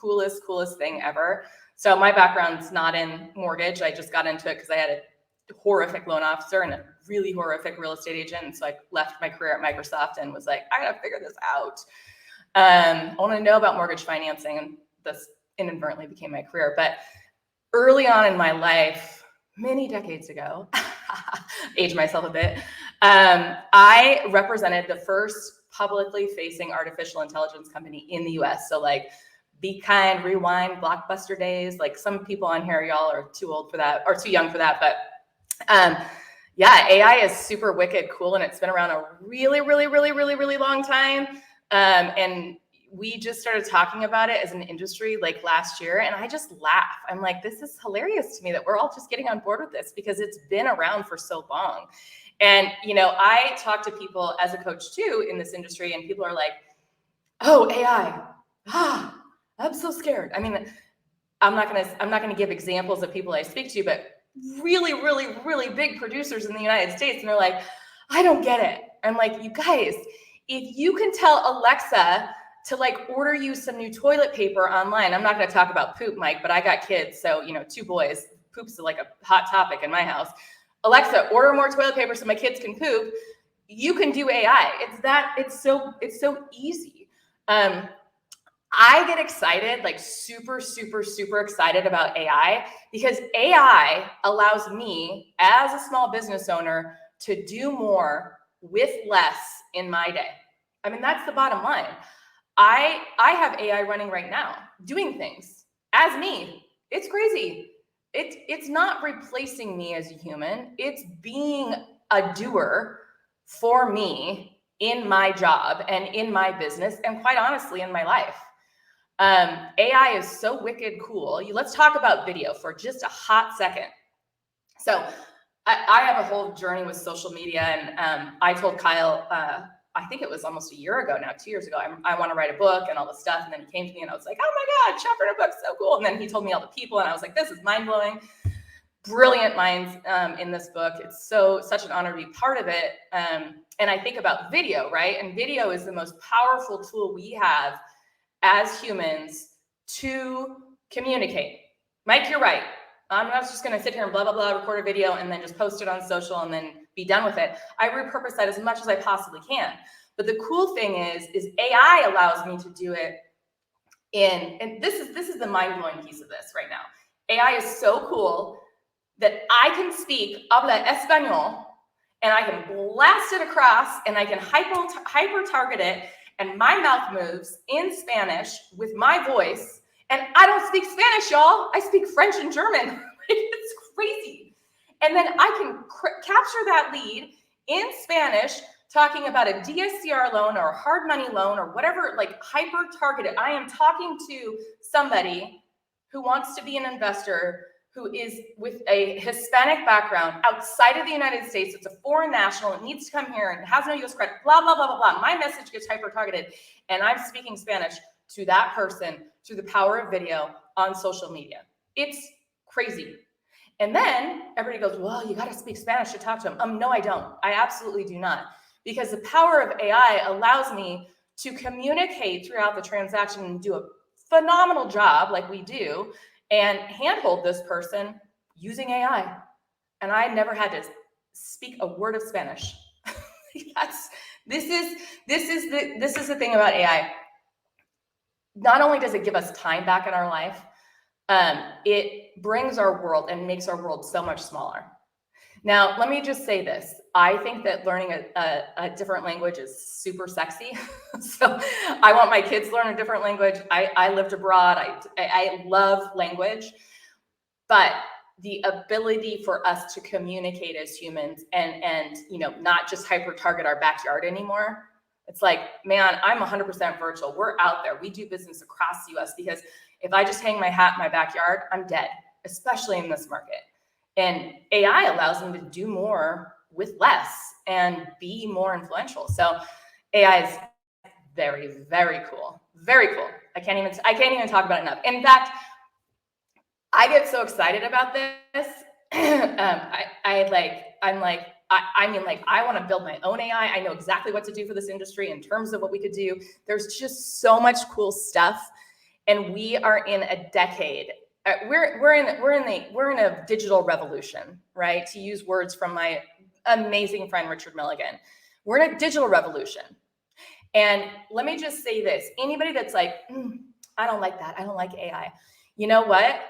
coolest thing ever. So my background's not in mortgage. I just got into it because I had a horrific loan officer and a really horrific real estate agent. And so I left my career at Microsoft and was like, I gotta figure this out. I want to know about mortgage financing, and this inadvertently became my career. But early on in my life, many decades ago, age myself a bit, I represented the first publicly facing artificial intelligence company in the US. So like Be Kind, Rewind, Blockbuster days. Like some people on here, y'all are too old for that or too young for that. But yeah, AI is super wicked cool, and it's been around a really long time. And we just started talking about it as an industry like last year, and I just laugh. I'm like, this is hilarious to me that we're all just getting on board with this because it's been around for so long. And, you know, I talk to people as a coach too in this industry, and people are like, oh, AI, I'm so scared. I mean, I'm not gonna give examples of people I speak to, but really big producers in the United States, and they're like, I don't get it. I'm like, you guys, if you can tell Alexa to like order you some new toilet paper online. I'm not going to talk about poop, Mike, but I got kids. So, you know, 2 boys, poop's like a hot topic in my house. Alexa, order more toilet paper so my kids can poop. You can do AI. It's so easy. I get excited, like super excited about AI because AI allows me as a small business owner to do more with less in my day. I mean, that's the bottom line. I have AI running right now, doing things as me. It's crazy. It's not replacing me as a human. It's being a doer for me in my job and in my business and quite honestly in my life. AI is so wicked cool. Let's talk about video for just a hot second. So I have a whole journey with social media, and I told Kyle, I think it was almost a year ago now, 2 years ago, I want to write a book and all this stuff. And then he came to me and I was like, oh my God, chapter in a book, so cool. And then he told me all the people and I was like, this is mind blowing. Brilliant minds in this book. It's such an honor to be part of it. And I think about video, right? And video is the most powerful tool we have as humans to communicate. Mike, you're right. I'm not just going to sit here and blah, blah, blah, record a video and then just post it on social and then be done with it. I repurpose that as much as I possibly can. But the cool thing is AI allows me to do it and this is the mind-blowing piece of this right now. AI is so cool that I can speak habla español and I can blast it across and I can hyper target it and my mouth moves in Spanish with my voice. And I don't speak Spanish, y'all. I speak French and German. It's crazy. And then I can capture that lead in Spanish, talking about a DSCR loan or a hard money loan or whatever, like hyper targeted. I am talking to somebody who wants to be an investor who is with a Hispanic background outside of the United States. It's a foreign national. It needs to come here and has no US credit, blah, blah, blah, blah, blah. My message gets hyper-targeted and I'm speaking Spanish to that person through the power of video on social media. It's crazy. And then everybody goes, well, you got to speak Spanish to talk to them. No, I don't. I absolutely do not. Because the power of AI allows me to communicate throughout the transaction and do a phenomenal job like we do and handhold this person using AI. And I never had to speak a word of Spanish. This is the thing about AI. Not only does it give us time back in our life, it brings our world and makes our world so much smaller. Now, let me just say this. I think that learning a different language is super sexy. So I want my kids to learn a different language. I lived abroad. I love language. But the ability for us to communicate as humans and you know, not just hyper target our backyard anymore. It's like, man, I'm 100% virtual. We're out there. We do business across the US because if I just hang my hat in my backyard, I'm dead, especially in this market. And AI allows them to do more with less and be more influential. So AI is very, very cool. Very cool. I can't even talk about it enough. In fact, I get so excited about this. I want to build my own AI. I know exactly what to do for this industry in terms of what we could do. There's just so much cool stuff. And we are in a decade. We're in a digital revolution, right? To use words from my amazing friend Richard Milligan. We're in a digital revolution. And let me just say this. Anybody that's like, I don't like that. I don't like AI. You know what?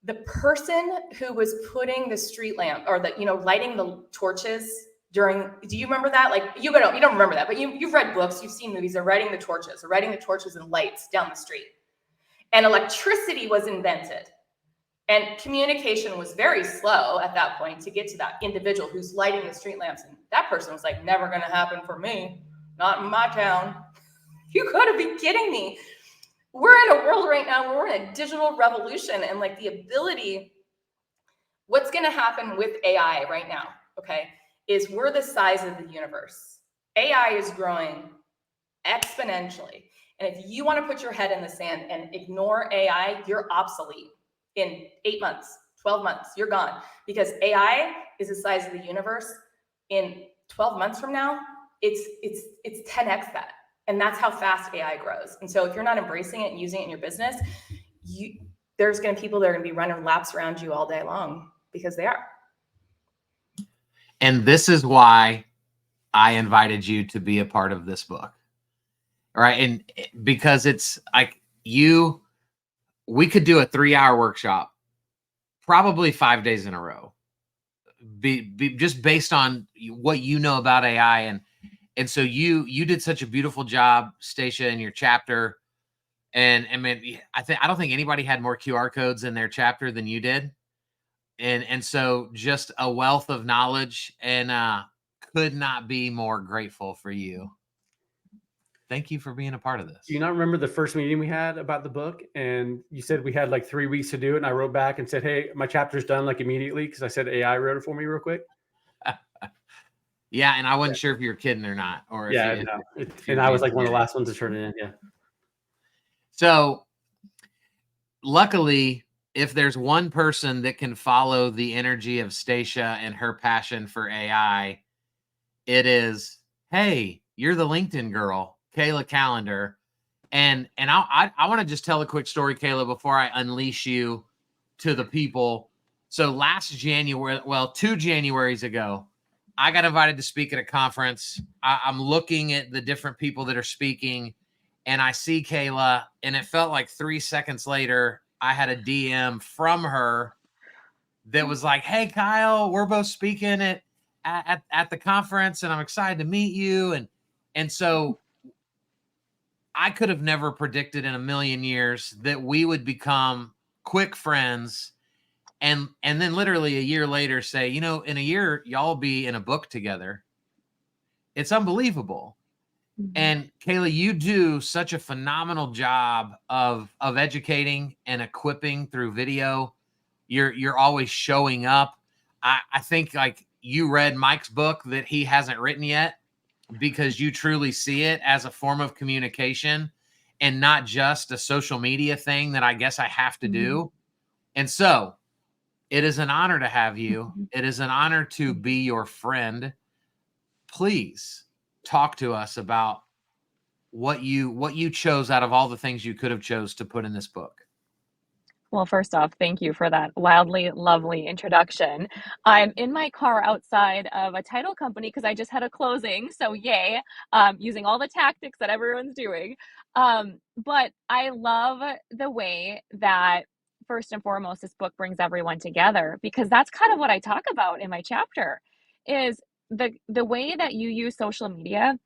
The person who was putting the street lamp or lighting the torches during, do you remember that? Like you don't remember that, but you've read books, you've seen movies. They're lighting the torches and lights down the street. And electricity was invented. And communication was very slow at that point to get to that individual who's lighting the street lamps. And that person was like, never going to happen for me. Not in my town. You got to be kidding me. We're in a world right now where we're in a digital revolution and like the ability, what's going to happen with AI right now, okay, is we're the size of the universe. AI is growing exponentially. And if you want to put your head in the sand and ignore AI, you're obsolete in 8 months, 12 months, you're gone. Because AI is the size of the universe. In 12 months from now, it's 10x that. And that's how fast AI grows. And so if you're not embracing it and using it in your business, there's going to be people that are going to be running laps around you all day long because they are. And this is why I invited you to be a part of this book. All right. And because it's like we could do a 3-hour workshop, probably 5 days in a row, just based on what you know about AI. And so you did such a beautiful job, Stacia, in your chapter. And I mean, I don't think anybody had more QR codes in their chapter than you did. And so just a wealth of knowledge, and could not be more grateful for you. Thank you for being a part of this. Do you not remember the first meeting we had about the book? And you said we had like 3 weeks to do it. And I wrote back and said, hey, my chapter's done like immediately, because I said AI wrote it for me real quick. Yeah, and I wasn't sure if you were kidding or not. Or yeah, and I was like one of the last ones to turn it in. Yeah. So luckily, if there's one person that can follow the energy of Stacia and her passion for AI, it is, hey, you're the LinkedIn girl, Kayla Callender. And I want to just tell a quick story, Kayla, before I unleash you to the people. So last January, 2 Januaries ago, I got invited to speak at a conference. I'm looking at the different people that are speaking, and I see Kayla, and it felt like 3 seconds later, I had a DM from her that was like, hey, Kyle, we're both speaking at the conference, and I'm excited to meet you. And so I could have never predicted in a million years that we would become quick friends. And then literally a year later say, you know, in a year, y'all be in a book together. It's unbelievable. And Kayla, you do such a phenomenal job of educating and equipping through video. You're always showing up. I think like you read Mike's book that he hasn't written yet, because you truly see it as a form of communication and not just a social media thing that I guess I have to do. And so it is an honor to have you. It is an honor to be your friend. Please talk to us about what you chose out of all the things you could have chose to put in this book. Well, first off, thank you for that wildly lovely introduction. I'm in my car outside of a title company because I just had a closing. So yay, using all the tactics that everyone's doing. But I love the way that first and foremost, this book brings everyone together, because that's kind of what I talk about in my chapter, is the way that you use social media.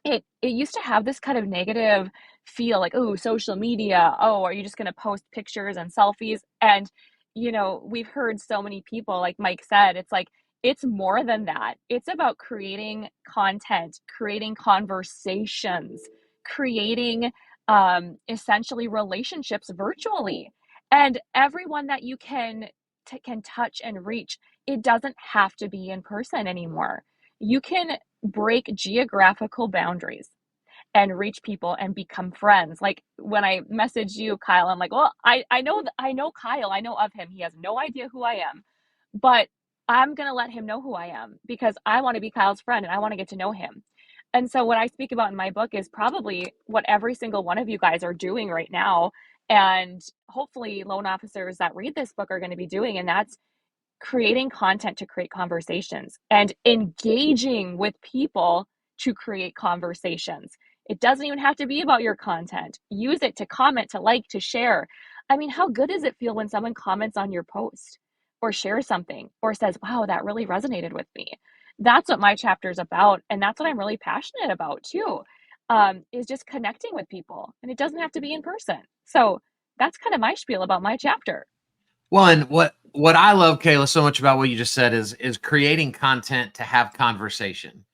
It used to have this kind of negative feel, like, oh, social media, oh, are you just going to post pictures and selfies? And we've heard so many people, like Mike said, it's like, it's more than that. It's about creating content, creating conversations, creating essentially relationships virtually, and everyone that you can touch and reach. It doesn't have to be in person anymore. You can break geographical boundaries and reach people and become friends. Like when I messaged you, Kyle, I'm like, well, I know Kyle, I know of him. He has no idea who I am, but I'm going to let him know who I am, because I want to be Kyle's friend and I want to get to know him. And so what I speak about in my book is probably what every single one of you guys are doing right now. And hopefully loan officers that read this book are going to be doing, and that's creating content to create conversations and engaging with people to create conversations. It doesn't even have to be about your content. Use it to comment, to like, to share. I mean, how good does it feel when someone comments on your post or shares something or says, wow, that really resonated with me? That's what my chapter is about. And that's what I'm really passionate about too, is just connecting with people. And it doesn't have to be in person. So that's kind of my spiel about my chapter. Well, and what I love, Kayla, so much about what you just said is creating content to have conversation.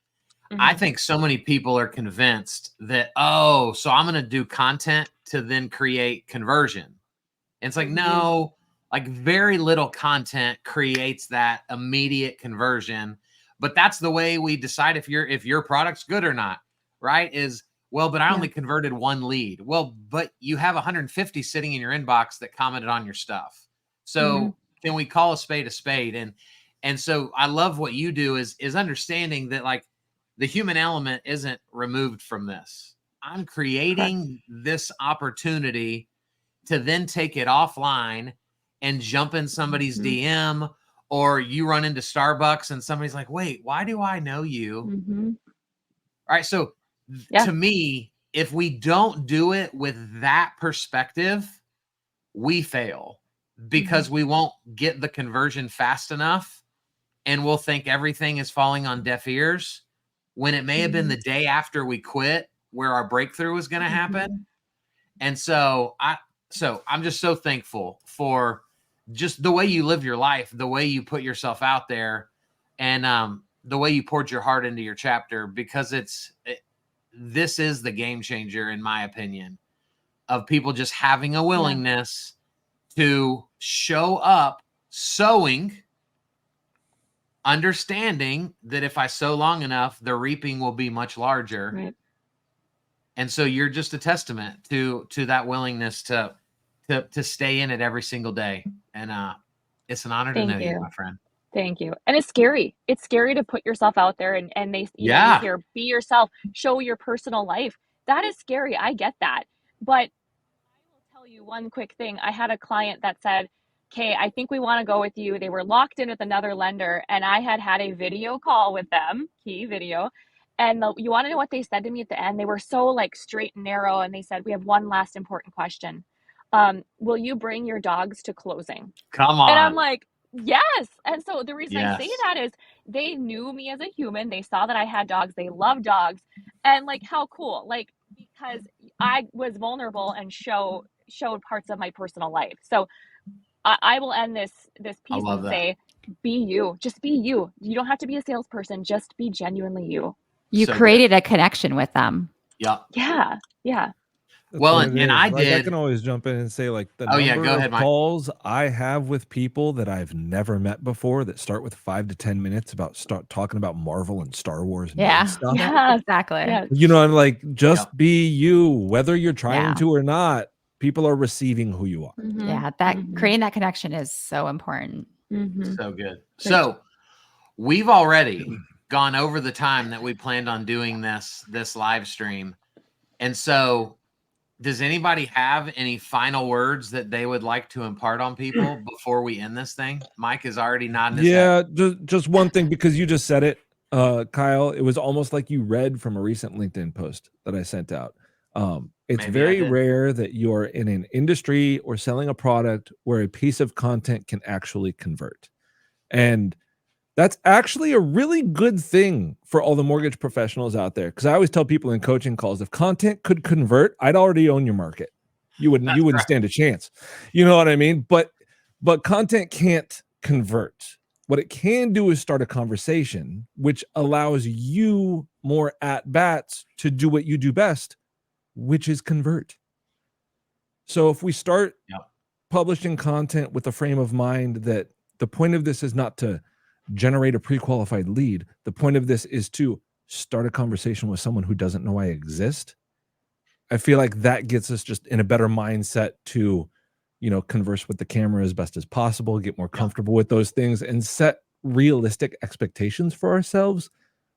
I think so many people are convinced that, oh, so I'm going to do content to then create conversion. And it's like, no, like very little content creates that immediate conversion. But that's the way we decide if your product's good or not, right? Is, well, but I only converted one lead. Well, but you have 150 sitting in your inbox that commented on your stuff. So can we call a spade a spade? And so I love what you do is understanding that, like, the human element isn't removed from this. I'm creating this opportunity to then take it offline and jump in somebody's DM, or you run into Starbucks and somebody's like, wait, why do I know you? All right. So to me, if we don't do it with that perspective, we fail because we won't get the conversion fast enough, and we'll think everything is falling on deaf ears when it may have been the day after we quit where our breakthrough was going to happen. And so I'm just so thankful for just the way you live your life, the way you put yourself out there, and the way you poured your heart into your chapter, because this is the game changer, in my opinion, of people just having a willingness to show up, sowing, understanding that if I sow long enough, the reaping will be much larger. Right. And so you're just a testament to that willingness to stay in it every single day. And it's an honor to know you, my friend. Thank you. And it's scary. It's scary to put yourself out there and they, you know, you hear, be yourself, show your personal life. That is scary. I get that. But I will tell you one quick thing. I had a client that said, okay, I think we want to go with you. They were locked in with another lender, and I had a video call with them, key video. And you want to know what they said to me at the end? They were so like straight and narrow. And they said, we have one last important question. Will you bring your dogs to closing? Come on. And I'm like, yes. And so the reason I say that is they knew me as a human. They saw that I had dogs. They love dogs. And like, how cool, like, because I was vulnerable and showed parts of my personal life. So I will end this piece and say, be you, just be you. You don't have to be a salesperson. Just be genuinely you. You created a connection with them. Yeah. Yeah. Yeah. Well, That's what it and is. I Like, did. I can always jump in and say, like, the Oh, yeah, number go ahead, of Mike. calls I have with people that I've never met before that start with 5 to 10 minutes about talking about Marvel and Star Wars and stuff. Yeah, exactly. Yeah. You know, I'm like, just be you, whether you're trying to or not. People are receiving who you are. Yeah, that creating that connection is so important. So good. So we've already gone over the time that we planned on doing this live stream. And so does anybody have any final words that they would like to impart on people before we end this thing? Mike is already nodding his head. Yeah, just one thing, because you just said it, Kyle. It was almost like you read from a recent LinkedIn post that I sent out. It's Maybe very rare that you're in an industry or selling a product where a piece of content can actually convert. And that's actually a really good thing for all the mortgage professionals out there. Because I always tell people in coaching calls, if content could convert, I'd already own your market. You wouldn't stand a chance. You know what I mean? But content can't convert. What it can do is start a conversation, which allows you more at bats to do what you do best, which is convert. So if we start publishing content with a frame of mind that the point of this is not to generate a pre-qualified lead, the point of this is to start a conversation with someone who doesn't know I exist, I feel like that gets us just in a better mindset to, you know, converse with the camera as best as possible, get more comfortable with those things, and set realistic expectations for ourselves,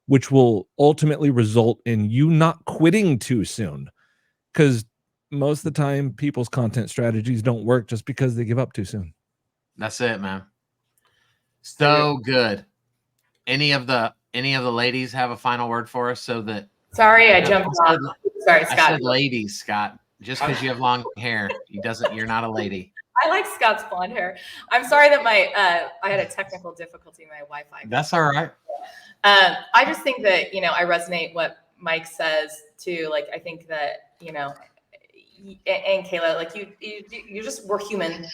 which will ultimately result in you not quitting too soon. Because most of the time, people's content strategies don't work just because they give up too soon. That's it, man. So good. Any of the ladies have a final word for us? So that Sorry, I jumped off. Sorry, Scott. I said ladies, Scott. Just because you have long hair, you're not a lady. I like Scott's blonde hair. I'm sorry that I had a technical difficulty in my Wi-Fi. That's all right. I just think that, you know, I resonate what Mike says too. Like, I think that, you know, and Kayla, like we're human,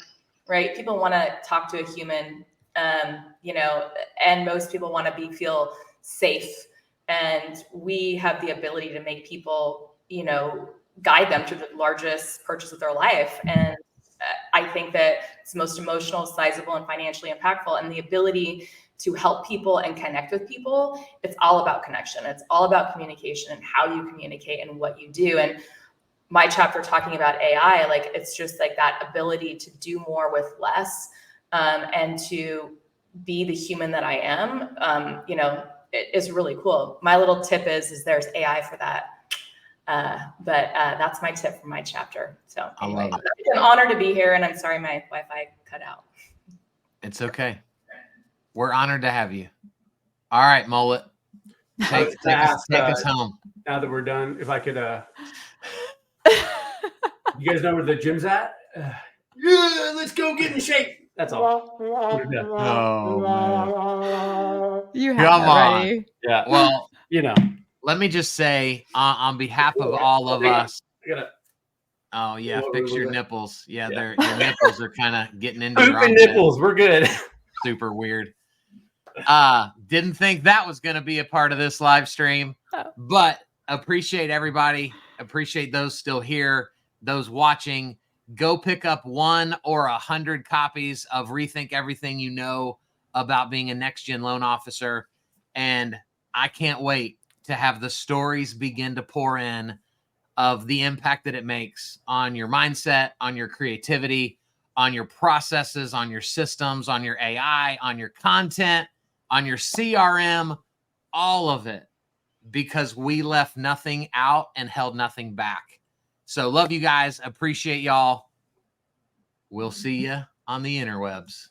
right? People want to talk to a human, you know, and most people want to feel safe. And we have the ability to make people, you know, guide them to the largest purchase of their life. And I think that it's most emotional, sizable, and financially impactful. And the ability to help people and connect with people, it's all about connection. It's all about communication and how you communicate and what you do. And my chapter talking about AI, like, it's just like that ability to do more with less, and to be the human that I am. You know, it is really cool. My little tip is there's AI for that. But that's my tip for my chapter. So anyway, it's an honor to be here, and I'm sorry my Wi-Fi cut out. It's okay. We're honored to have you. All right, Mullet. Take us home. Now that we're done, if I could, you guys know where the gym's at? Yeah, let's go get in shape. That's all. Oh, man. You Come have that on. ready. Yeah. Well, you know, let me just say on behalf of all of us. Oh yeah, fix your nipples. Yeah, your nipples are kind of getting into your nipples. We're good. Super weird. Didn't think that was going to be a part of this live stream, but appreciate everybody. Appreciate those still here, those watching. Go pick up 1 or 100 copies of Rethink Everything You Know About Being a Next Gen Loan Officer. And I can't wait to have the stories begin to pour in of the impact that it makes on your mindset, on your creativity, on your processes, on your systems, on your AI, on your content, on your CRM, all of it, because we left nothing out and held nothing back. So love you guys. Appreciate y'all. We'll see you on the interwebs.